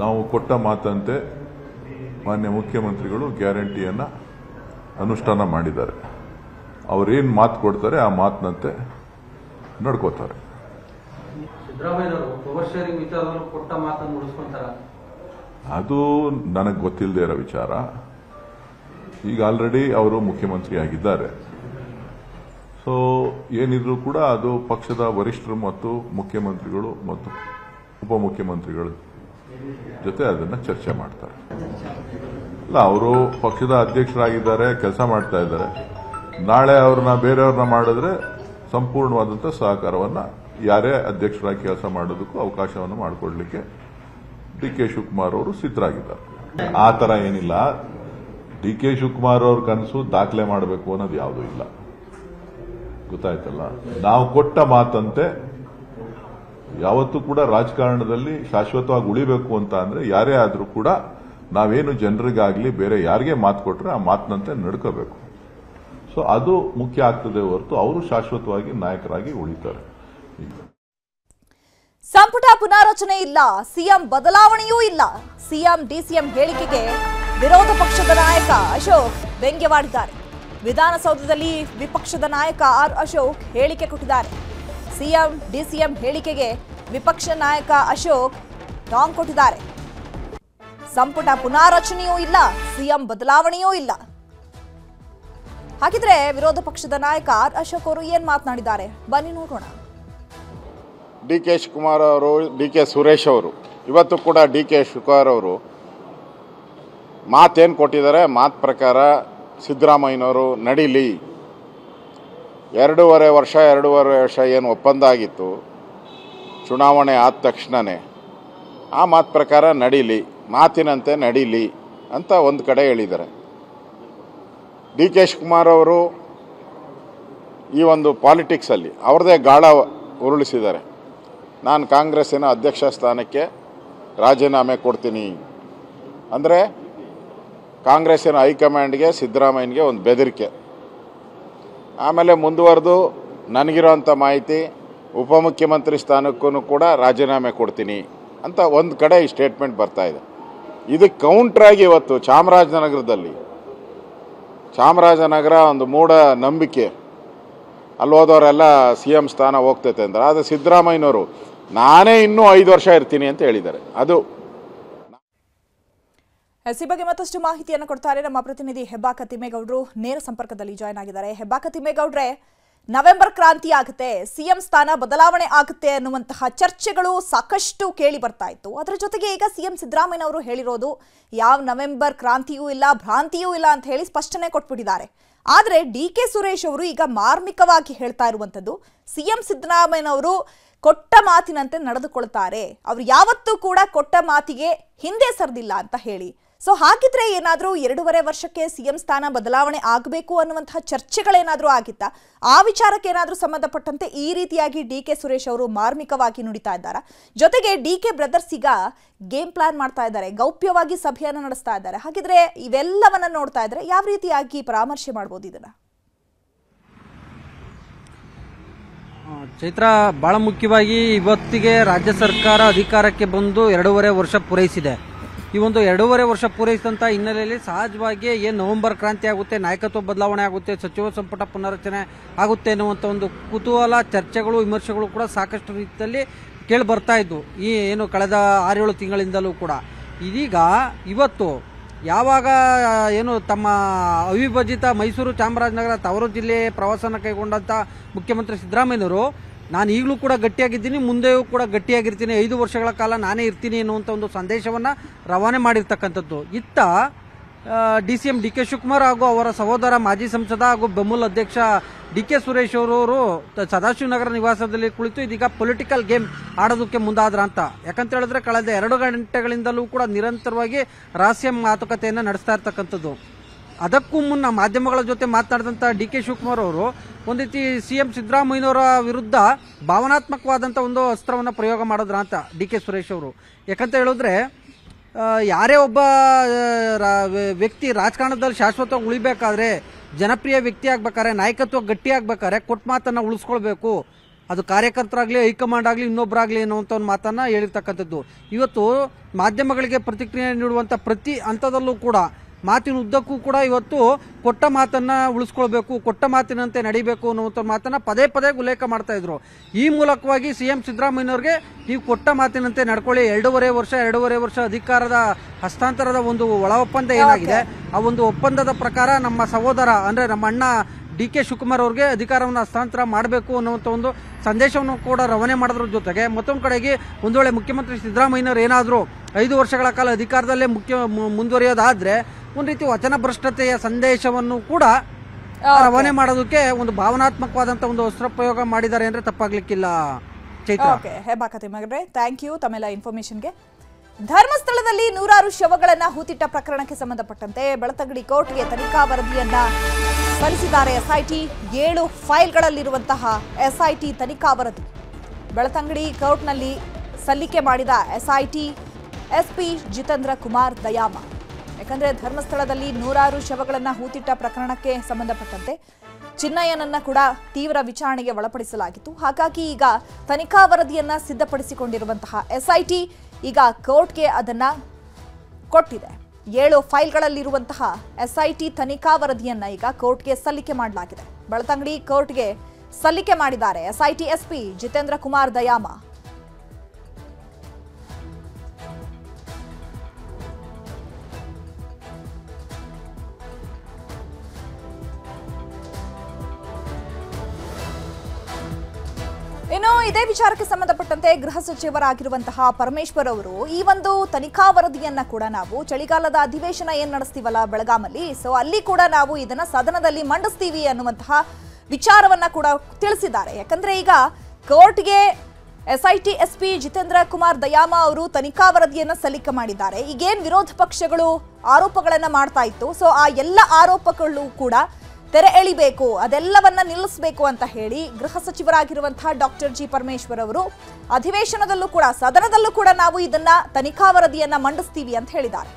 ನಾವು ಕೊಟ್ಟ ಮಾತಂತೆ ಮಾನ್ಯ ಮುಖ್ಯಮಂತ್ರಿಗಳು ಗ್ಯಾರಂಟಿಯನ್ನ ಅನುಷ್ಠಾನ ಮಾಡಿದ್ದಾರೆ. ಅವರೇನು ಮಾತು ಕೊಡ್ತಾರೆ ಆ ಮಾತಿನಂತೆ ನಡ್ಕೋತಾರೆ. ಸಿದ್ದರಾಮಯ್ಯನವರು ಪವರ್ ಶೇರಿಂಗ್ ವಿಚಾರದಲ್ಲಿ ಕೊಟ್ಟ ಮಾತನ್ನು ಉಳಿಸ್ಕೊಂತಾರ? ಅದು ನನಗೆ ಗೊತ್ತಿಲ್ಲದೆ ಇರೋ ವಿಚಾರ. ಈಗ ಆಲ್ರೆಡಿ ಅವರು ಮುಖ್ಯಮಂತ್ರಿ ಆಗಿದ್ದಾರೆ. ಸೊ ಏನಿದ್ರು ಕೂಡ ಅದು ಪಕ್ಷದ ವರಿಷ್ಠರು ಮತ್ತು ಮುಖ್ಯಮಂತ್ರಿಗಳು ಮತ್ತು ಉಪಮುಖ್ಯಮಂತ್ರಿಗಳ ಜೊತೆ ಅದನ್ನ ಚರ್ಚೆ ಮಾಡ್ತಾರೆ. ಇಲ್ಲ, ಅವರು ಪಕ್ಷದ ಅಧ್ಯಕ್ಷರಾಗಿದ್ದಾರೆ, ಕೆಲಸ ಮಾಡ್ತಾ ಇದ್ದಾರೆ. ನಾಳೆ ಅವ್ರನ್ನ ಬೇರೆಯವ್ರನ್ನ ಮಾಡಿದ್ರೆ ಸಂಪೂರ್ಣವಾದಂತಹ ಸಹಕಾರವನ್ನ ಯಾರೇ ಅಧ್ಯಕ್ಷರಾಗಿ ಕೆಲಸ ಮಾಡೋದಕ್ಕೂ ಅವಕಾಶವನ್ನು ಮಾಡಿಕೊಡ್ಲಿಕ್ಕೆ ಡಿ.ಕೆ. ಶಿವಕುಮಾರ್ ಅವರು ಸಿದ್ಧರಾಗಿದ್ದಾರೆ. ಆ ತರ ಏನಿಲ್ಲ. ಡಿ.ಕೆ. ಶಿವಕುಮಾರ್ ಅವ್ರ ಕನಸು ದಾಖಲೆ ಮಾಡಬೇಕು ಅನ್ನೋದು ಯಾವುದೂ ಇಲ್ಲ, ಗೊತ್ತಾಯ್ತಲ್ಲ. ನಾವು ಕೊಟ್ಟ ಮಾತಂತೆ ಯಾವತ್ತೂ ಕೂಡ ರಾಜಕಾರಣದಲ್ಲಿ ಶಾಶ್ವತವಾಗಿ ಉಳಿಬೇಕು ಅಂತ ಅಂದ್ರೆ ಯಾರೇ ಆದ್ರೂ ಕೂಡ ನಾವೇನು ಜನರಿಗಾಗ್ಲಿ ಬೇರೆ ಯಾರಿಗೆ ಮಾತು ಕೊಟ್ರೆ ಆ ಮಾತಿನಂತೆ ನಡ್ಕೋಬೇಕು. ಸೊ ಅದು ಮುಖ್ಯ ಆಗ್ತದೆ ಹೊರತು ಅವರು ಶಾಶ್ವತವಾಗಿ ನಾಯಕರಾಗಿ ಉಳಿತಾರೆ. ಸಂಪುಟ ಪುನಾರಚನೆ ಇಲ್ಲ, ಸಿಎಂ ಬದಲಾವಣೆಯೂ ಇಲ್ಲ. ಸಿಎಂ ಡಿಸಿಎಂ ಹೇಳಿಕೆಗೆ ವಿರೋಧ ಪಕ್ಷದ ನಾಯಕ ಅಶೋಕ್ ವ್ಯಂಗ್ಯವಾಡಿದ್ದಾರೆ. ವಿಧಾನಸೌಧದಲ್ಲಿ ವಿಪಕ್ಷದ ನಾಯಕ ಆರ್ ಅಶೋಕ್ ಹೇಳಿಕೆ ಕೊಟ್ಟಿದ್ದಾರೆ. ಸಿಎಂ ಡಿಸಿಎಂ ಹೇಳಿಕೆಗೆ ವಿಪಕ್ಷ ನಾಯಕ ಅಶೋಕ್ ಟಾಂಗ್ ಕೊಟ್ಟಿದ್ದಾರೆ. ಸಂಪುಟ ಪುನಾರಚನೆಯೂ ಇಲ್ಲ, ಸಿಎಂ ಬದಲಾವಣೆಯೂ ಇಲ್ಲ. ಹಾಗಿದ್ರೆ ವಿರೋಧ ಪಕ್ಷದ ನಾಯಕ ಆರ್ ಅಶೋಕ್ ಅವರು ಏನ್ ಮಾತನಾಡಿದ್ದಾರೆ, ಬನ್ನಿ ನೋಡೋಣ. ಡಿ.ಕೆ. ಶಿವಕುಮಾರ್ ಅವರು, ಡಿ.ಕೆ. ಸುರೇಶ್ ಅವರು, ಇವತ್ತು ಕೂಡ ಡಿ.ಕೆ. ಶಿವಕುಮಾರ್ ಅವರು ಮಾತೇನು ಕೊಟ್ಟಿದ್ದಾರೆ, ಮಾತು ಪ್ರಕಾರ ಸಿದ್ದರಾಮಯ್ಯನವರು ನಡೀಲಿ. 2.5 ವರ್ಷ ಏನು ಒಪ್ಪಂದ ಆಗಿತ್ತು ಚುನಾವಣೆ ಆದ ತಕ್ಷಣವೇ, ಆ ಮಾತು ಪ್ರಕಾರ ನಡೀಲಿ, ಮಾತಿನಂತೆ ನಡೀಲಿ ಅಂತ ಒಂದು ಕಡೆ ಹೇಳಿದ್ದಾರೆ. ಡಿ.ಕೆ. ಶಿವಕುಮಾರ್ ಅವರು ಈ ಒಂದು ಪಾಲಿಟಿಕ್ಸಲ್ಲಿ ಅವ್ರದ್ದೇ ಗಾಳ ಉರುಳಿಸಿದ್ದಾರೆ. ನಾನು ಕಾಂಗ್ರೆಸ್ಸಿನ ಅಧ್ಯಕ್ಷ ಸ್ಥಾನಕ್ಕೆ ರಾಜೀನಾಮೆ ಕೊಡ್ತೀನಿ ಅಂದರೆ ಕಾಂಗ್ರೆಸ್ಸಿನ ಹೈಕಮಾಂಡ್ಗೆ ಸಿದ್ದರಾಮಯ್ಯನಿಗೆ ಒಂದು ಬೆದರಿಕೆ. ಆಮೇಲೆ ಮುಂದುವರೆದು ನನಗಿರೋಂಥ ಮಾಹಿತಿ ಉಪಮುಖ್ಯಮಂತ್ರಿ ಸ್ಥಾನಕ್ಕೂ ಕೂಡ ರಾಜೀನಾಮೆ ಕೊಡ್ತೀನಿ ಅಂತ ಒಂದು ಕಡೆ ಈ ಸ್ಟೇಟ್ಮೆಂಟ್ ಬರ್ತಾ ಇದೆ. ಇದಕ್ಕೆ ಕೌಂಟ್ರಾಗಿ ಇವತ್ತು ಚಾಮರಾಜನಗರ ಒಂದು ಮೂಢ ನಂಬಿಕೆ, ಅಲ್ಲಿ ಹೋದವರೆಲ್ಲ CM ಸ್ಥಾನ ಹೋಗ್ತೈತೆ ಅಂದ್ರೆ, ಆದರೆ ಸಿದ್ದರಾಮಯ್ಯನವರು ನಾನೇ ಇನ್ನೂ 5 ವರ್ಷ ಇರ್ತೀನಿ ಅಂತ ಹೇಳಿದ್ದಾರೆ. ಅದು ಈ ಬಗ್ಗೆ ಮತ್ತಷ್ಟು ಮಾಹಿತಿಯನ್ನು ಕೊಡ್ತಾರೆ ನಮ್ಮ ಪ್ರತಿನಿಧಿ ಹೆಬ್ಬಾಕ ತಿಮ್ಮೇಗೌಡರು, ನೇರ ಸಂಪರ್ಕದಲ್ಲಿ ಜಾಯ್ನ್ ಆಗಿದ್ದಾರೆ. ಹೆಬ್ಬಾಕ ತಿಮ್ಮೇಗೌಡ್ರೆ, ನವೆಂಬರ್ ಕ್ರಾಂತಿ ಆಗುತ್ತೆ, ಸಿಎಂ ಸ್ಥಾನ ಬದಲಾವಣೆ ಆಗುತ್ತೆ ಅನ್ನುವಂತಹ ಚರ್ಚೆಗಳು ಸಾಕಷ್ಟು ಕೇಳಿ ಬರ್ತಾ ಇತ್ತು. ಅದರ ಜೊತೆಗೆ ಈಗ ಸಿಎಂ ಸಿದ್ದರಾಮಯ್ಯ ಅವರು ಹೇಳಿರೋದು ಯಾವ ನವೆಂಬರ್ ಕ್ರಾಂತಿಯೂ ಇಲ್ಲ, ಭ್ರಾಂತಿಯೂ ಇಲ್ಲ ಅಂತ ಹೇಳಿ ಸ್ಪಷ್ಟನೆ ಕೊಟ್ಬಿಟ್ಟಿದ್ದಾರೆ. ಆದರೆ ಡಿ.ಕೆ. ಸುರೇಶ್ ಅವರು ಈಗ ಮಾರ್ಮಿಕವಾಗಿ ಹೇಳ್ತಾ ಇರುವಂಥದ್ದು, ಸಿಎಂ ಸಿದ್ದರಾಮಯ್ಯನವರು ಕೊಟ್ಟ ಮಾತಿನಂತೆ ನಡೆದುಕೊಳ್ತಾರೆ, ಅವರು ಯಾವತ್ತೂ ಕೂಡ ಕೊಟ್ಟ ಮಾತಿಗೆ ಹಿಂದೆ ಸರಿದಿಲ್ಲ ಅಂತ ಹೇಳಿ. ಸೊ ಹಾಗಿದ್ರೆ ಏನಾದರೂ 2.5 ವರ್ಷಕ್ಕೆ ಸಿಎಂ ಸ್ಥಾನ ಬದಲಾವಣೆ ಆಗಬೇಕು ಅನ್ನುವಂತಹ ಚರ್ಚೆಗಳೇನಾದರೂ ಆಗಿತ್ತಾ? ಆ ವಿಚಾರಕ್ಕೆ ಏನಾದರೂ ಸಂಬಂಧಪಟ್ಟಂತೆ ಈ ರೀತಿಯಾಗಿ ಡಿ.ಕೆ. ಸುರೇಶ್ ಅವರು ಮಾರ್ಮಿಕವಾಗಿ ನುಡಿತಾ ಇದ್ದಾರೆ. ಜೊತೆಗೆ ಡಿ.ಕೆ. ಬ್ರದರ್ಸ್ ಈಗ ಗೇಮ್ ಪ್ಲಾನ್ ಮಾಡ್ತಾ ಇದ್ದಾರೆ, ಗೌಪ್ಯವಾಗಿ ಸಭೆಯನ್ನು ನಡೆಸ್ತಾ ಇದ್ದಾರೆ. ಹಾಗಿದ್ರೆ ಇವೆಲ್ಲವನ್ನ ನೋಡ್ತಾ ಇದ್ರೆ ಯಾವ ರೀತಿಯಾಗಿ ಪರಾಮರ್ಶೆ ಮಾಡ್ಬೋದು ಇದನ್ನ? ಚೈತ್ರ, ಬಹಳ ಮುಖ್ಯವಾಗಿ ಇವತ್ತಿಗೆ ರಾಜ್ಯ ಸರ್ಕಾರ ಅಧಿಕಾರಕ್ಕೆ ಬಂದು 2.5 ವರ್ಷ ಪೂರೈಸಿದೆ. ಈ ಒಂದು 2.5 ವರ್ಷ ಪೂರೈಸಿದಂಥ ಹಿನ್ನೆಲೆಯಲ್ಲಿ ಸಹಜವಾಗಿ ಏನು ನವೆಂಬರ್ ಕ್ರಾಂತಿ ಆಗುತ್ತೆ, ನಾಯಕತ್ವ ಬದಲಾವಣೆ ಆಗುತ್ತೆ, ಸಚಿವ ಸಂಪುಟ ಪುನರಚನೆ ಆಗುತ್ತೆ ಅನ್ನುವಂಥ ಒಂದು ಕುತೂಹಲ, ಚರ್ಚೆಗಳು, ವಿಮರ್ಶೆಗಳು ಕೂಡ ಸಾಕಷ್ಟು ರೀತಿಯಲ್ಲಿ ಕೇಳಿ ಬರ್ತಾ ಇದ್ವು ಈ ಏನು ಕಳೆದ 6-7 ತಿಂಗಳಿಂದಲೂ ಕೂಡ. ಇದೀಗ ಇವತ್ತು ಯಾವಾಗ ಏನು ತಮ್ಮ ಅವಿಭಜಿತ ಮೈಸೂರು ಚಾಮರಾಜನಗರ ತವರು ಜಿಲ್ಲೆ ಪ್ರವಾಸನ ಕೈಗೊಂಡಂತ ಮುಖ್ಯಮಂತ್ರಿ ಸಿದ್ದರಾಮಯ್ಯನವರು ನಾನು ಈಗಲೂ ಕೂಡ ಗಟ್ಟಿಯಾಗಿದ್ದೀನಿ, ಮುಂದೆಯೂ ಕೂಡ ಗಟ್ಟಿಯಾಗಿರ್ತೀನಿ, 5 ವರ್ಷಗಳ ಕಾಲ ನಾನೇ ಇರ್ತೀನಿ ಅನ್ನುವಂಥ ಒಂದು ಸಂದೇಶವನ್ನು ರವಾನೆ ಮಾಡಿರ್ತಕ್ಕಂಥದ್ದು. ಇತ್ತ ಡಿಸಿಎಂ ಡಿ.ಕೆ. ಶಿವಕುಮಾರ್ ಹಾಗೂ ಅವರ ಸಹೋದರ ಮಾಜಿ ಸಂಸದ ಹಾಗೂ ಬೆಂಬಲ ಅಧ್ಯಕ್ಷ ಡಿ.ಕೆ. ಸುರೇಶ್ ಅವರು ಸದಾಶಿವನಗರ ನಿವಾಸದಲ್ಲಿ ಕುಳಿತು ಇದೀಗ ಪೊಲಿಟಿಕಲ್ ಗೇಮ್ ಆಡೋದಕ್ಕೆ ಮುಂದಾದ್ರ ಅಂತ. ಯಾಕಂತ ಹೇಳಿದ್ರೆ ಕಳೆದ 2 ಗಂಟೆಗಳಿಂದಲೂ ಕೂಡ ನಿರಂತರವಾಗಿ ರಹಸ್ಯ ಮಾತುಕತೆಯನ್ನು ನಡೆಸ್ತಾ ಇರ್ತಕ್ಕಂಥದ್ದು. ಅದಕ್ಕೂ ಮುನ್ನ ಮಾಧ್ಯಮಗಳ ಜೊತೆ ಮಾತನಾಡಿದಂಥ ಡಿ.ಕೆ. ಶಿವಕುಮಾರ್ ಅವರು ಒಂದು ರೀತಿ ಸಿಎಂ ಸಿದ್ದರಾಮಯ್ಯನವರ ವಿರುದ್ಧ ಭಾವನಾತ್ಮಕವಾದಂಥ ಒಂದು ಅಸ್ತ್ರವನ್ನು ಪ್ರಯೋಗ ಮಾಡಿದ್ರ ಅಂತ ಡಿ.ಕೆ. ಸುರೇಶ್ ಅವರು. ಯಾಕಂತ ಹೇಳಿದ್ರೆ ಯಾರೇ ಒಬ್ಬ ವ್ಯಕ್ತಿ ರಾಜಕಾರಣದಲ್ಲಿ ಶಾಶ್ವತವಾಗಿ ಉಳಿಬೇಕಾದ್ರೆ, ಜನಪ್ರಿಯ ವ್ಯಕ್ತಿ ಆಗ್ಬೇಕಾದ್ರೆ, ನಾಯಕತ್ವ ಗಟ್ಟಿ ಆಗ್ಬೇಕಾದ್ರೆ ಕೊಟ್ಟ ಮಾತನ್ನ ಉಳಿಸ್ಕೊಳ್ಬೇಕು. ಅದು ಕಾರ್ಯಕರ್ತರಾಗ್ಲಿ, ಹೈಕಮಾಂಡ್ ಆಗಲಿ, ಇನ್ನೊಬ್ಬರಾಗ್ಲಿ ಅನ್ನುವಂಥ ಒಂದು ಮಾತನ್ನ ಹೇಳಿರ್ತಕ್ಕಂಥದ್ದು. ಇವತ್ತು ಮಾಧ್ಯಮಗಳಿಗೆ ಪ್ರತಿಕ್ರಿಯೆ ನೀಡುವಂಥ ಪ್ರತಿ ಹಂತದಲ್ಲೂ ಕೂಡ ಮಾತಿನ ಉದ್ದಕ್ಕೂ ಕೂಡ ಇವತ್ತು ಕೊಟ್ಟ ಮಾತನ್ನ ಉಳಿಸ್ಕೊಳ್ಬೇಕು, ಕೊಟ್ಟ ಮಾತಿನಂತೆ ನಡಿಬೇಕು ಅನ್ನುವಂಥ ಮಾತನ್ನ ಪದೇ ಪದೇ ಉಲ್ಲೇಖ ಮಾಡ್ತಾ ಇದ್ರು. ಈ ಮೂಲಕವಾಗಿ ಸಿಎಂ ಸಿದ್ದರಾಮಯ್ಯನವ್ರಿಗೆ ನೀವು ಕೊಟ್ಟ ಮಾತಿನಂತೆ ನಡ್ಕೊಳ್ಳಿ, 2.5 ವರ್ಷ ಅಧಿಕಾರದ ಹಸ್ತಾಂತರದ ಒಂದು ಒಳ ಒಪ್ಪಂದ ಏನಾಗಿದೆ, ಆ ಒಂದು ಒಪ್ಪಂದದ ಪ್ರಕಾರ ನಮ್ಮ ಸಹೋದರ ಅಂದ್ರೆ ನಮ್ಮ ಅಣ್ಣ ಡಿ.ಕೆ. ಶಿವಕುಮಾರ್ ಅವ್ರಿಗೆ ಅಧಿಕಾರವನ್ನು ಹಸ್ತಾಂತರ ಮಾಡಬೇಕು ಅನ್ನುವಂಥ ಒಂದು ಸಂದೇಶವನ್ನು ಕೂಡ ರವಾನೆ ಮಾಡೋದ್ರ ಜೊತೆಗೆ ಮತ್ತೊಂದು ಕಡೆಗೆ ಒಂದು ವೇಳೆ ಮುಖ್ಯಮಂತ್ರಿ ಸಿದ್ದರಾಮಯ್ಯನವರು ಏನಾದರೂ 5 ವರ್ಷಗಳ ಕಾಲ ಅಧಿಕಾರದಲ್ಲೇ ಮುಂದುವರಿಯೋದಾದ್ರೆ ಒಂದು ರೀತಿ ವಚನ ಭ್ರಷ್ಟತೆಯ ಸಂದೇಶವನ್ನು ಕೂಡ ರವಾನೆ ಮಾಡೋದಕ್ಕೆ ಒಂದು ಭಾವನಾತ್ಮಕವಾದಂತ ಒಂದು ಅಸ್ತ್ರ ಪ್ರಯೋಗ ಮಾಡಿದ್ದಾರೆ ಅಂದ್ರೆ ತಪ್ಪಾಗ್ಲಿಕ್ಕಿಲ್ಲ. Chaitra. Okay, Hebbar ಖಾತಿಮಗರೆ, thank you ತಮ್ಮೆಲ್ಲ ಇನ್ಫಾರ್ಮೇಶನ್ಗೆ. ಧರ್ಮಸ್ಥಳದಲ್ಲಿ ನೂರಾರು ಶವಗಳನ್ನ ಹೂತಿಟ್ಟ ಪ್ರಕರಣಕ್ಕೆ ಸಂಬಂಧಪಟ್ಟಂತೆ ಬೆಳ್ತಂಗಡಿ ಕೋರ್ಟ್ಗೆ ತನಿಖಾ ವರದಿಯನ್ನ ಸಲ್ಲಿಸಿದ್ದಾರೆ ಎಸ್ಐಟಿ. 7 ಫೈಲ್ಗಳಲ್ಲಿರುವಂತಹ ಎಸ್ಐಟಿ ತನಿಖಾ ವರದಿ ಬೆಳ್ತಂಗಡಿ ಕೋರ್ಟ್ನಲ್ಲಿ ಸಲ್ಲಿಕೆ ಮಾಡಿದ ಎಸ್ಐಟಿ ಎಸ್ಪಿ ಜಿತೇಂದ್ರ ಕುಮಾರ್ ದಯಾಮ. ಯಾಕಂದ್ರೆ ಧರ್ಮಸ್ಥಳದಲ್ಲಿ ನೂರಾರು ಶವಗಳನ್ನ ಹೂತಿಟ್ಟ ಪ್ರಕರಣಕ್ಕೆ ಸಂಬಂಧಪಟ್ಟಂತೆ ಚಿನ್ನಯ್ಯನನ್ನ ಕೂಡ ತೀವ್ರ ವಿಚಾರಣೆಗೆ ಒಳಪಡಿಸಲಾಗಿತ್ತು. ಹಾಗಾಗಿ ಈಗ ತನಿಖಾ ವರದಿಯನ್ನ ಸಿದ್ಧಪಡಿಸಿಕೊಂಡಿರುವಂತಹ ಎಸ್ಐಟಿ ಈಗ ಕೋರ್ಟ್ಗೆ ಅದನ್ನ ಕೊಟ್ಟಿದೆ. 7 ಫೈಲ್ಗಳಲ್ಲಿರುವಂತಹ ಎಸ್ಐಟಿ ತನಿಖಾ ವರದಿಯನ್ನ ಈಗ ಕೋರ್ಟ್ಗೆ ಸಲ್ಲಿಕೆ ಮಾಡಲಾಗಿದೆ. ಬೆಳ್ತಂಗಡಿ ಕೋರ್ಟ್ಗೆ ಸಲ್ಲಿಕೆ ಮಾಡಿದ್ದಾರೆ ಎಸ್ಐಟಿ ಎಸ್ಪಿ ಜಿತೇಂದ್ರ ಕುಮಾರ್ ದಯಾಮ. ಇನ್ನು ಇದೇ ವಿಚಾರಕ್ಕೆ ಸಂಬಂಧಪಟ್ಟಂತೆ ಗೃಹ ಸಚಿವರಾಗಿರುವಂತಹ ಪರಮೇಶ್ವರ್ ಅವರು ಈ ಒಂದು ತನಿಖಾ ವರದಿಯನ್ನ ಕೂಡ ನಾವು ಚಳಿಗಾಲದ ಅಧಿವೇಶನ ಏನ್ ನಡೆಸ್ತೀವಲ್ಲ ಬೆಳಗಾಮಲ್ಲಿ, ಸೊ ಅಲ್ಲಿ ಕೂಡ ನಾವು ಇದನ್ನ ಸದನದಲ್ಲಿ ಮಂಡಿಸ್ತೀವಿ ಅನ್ನುವಂತಹ ವಿಚಾರವನ್ನ ಕೂಡ ತಿಳಿಸಿದ್ದಾರೆ. ಯಾಕಂದ್ರೆ ಈಗ ಕೋರ್ಟ್ಗೆ ಎಸ್ಐಟಿ ಎಸ್ಪಿ ಜಿತೇಂದ್ರ ಕುಮಾರ್ ದಯಾಮ ಅವರು ತನಿಖಾ ವರದಿಯನ್ನ ಸಲ್ಲಿಕೆ ಮಾಡಿದ್ದಾರೆ. ಈಗೇನ್ ವಿರೋಧ ಪಕ್ಷಗಳು ಆರೋಪಗಳನ್ನ ಮಾಡ್ತಾ ಇತ್ತು, ಸೊ ಆ ಎಲ್ಲ ಆರೋಪಗಳು ಕೂಡ ತೆರೆ ಎಳಿಬೇಕು, ಅದೆಲ್ಲವನ್ನ ನಿಲ್ಲಿಸಬೇಕು ಅಂತ ಹೇಳಿ ಗೃಹ ಸಚಿವರಾಗಿರುವಂತಹ ಡಾಕ್ಟರ್ ಜಿ ಪರಮೇಶ್ವರ್ ಅವರು ಅಧಿವೇಶನದಲ್ಲೂ ಕೂಡ ಸದನದಲ್ಲೂ ಕೂಡ ನಾವು ಇದನ್ನ ತನಿಖಾ ವರದಿಯನ್ನ ಮಂಡಿಸ್ತೀವಿ ಅಂತ ಹೇಳಿದ್ದಾರೆ.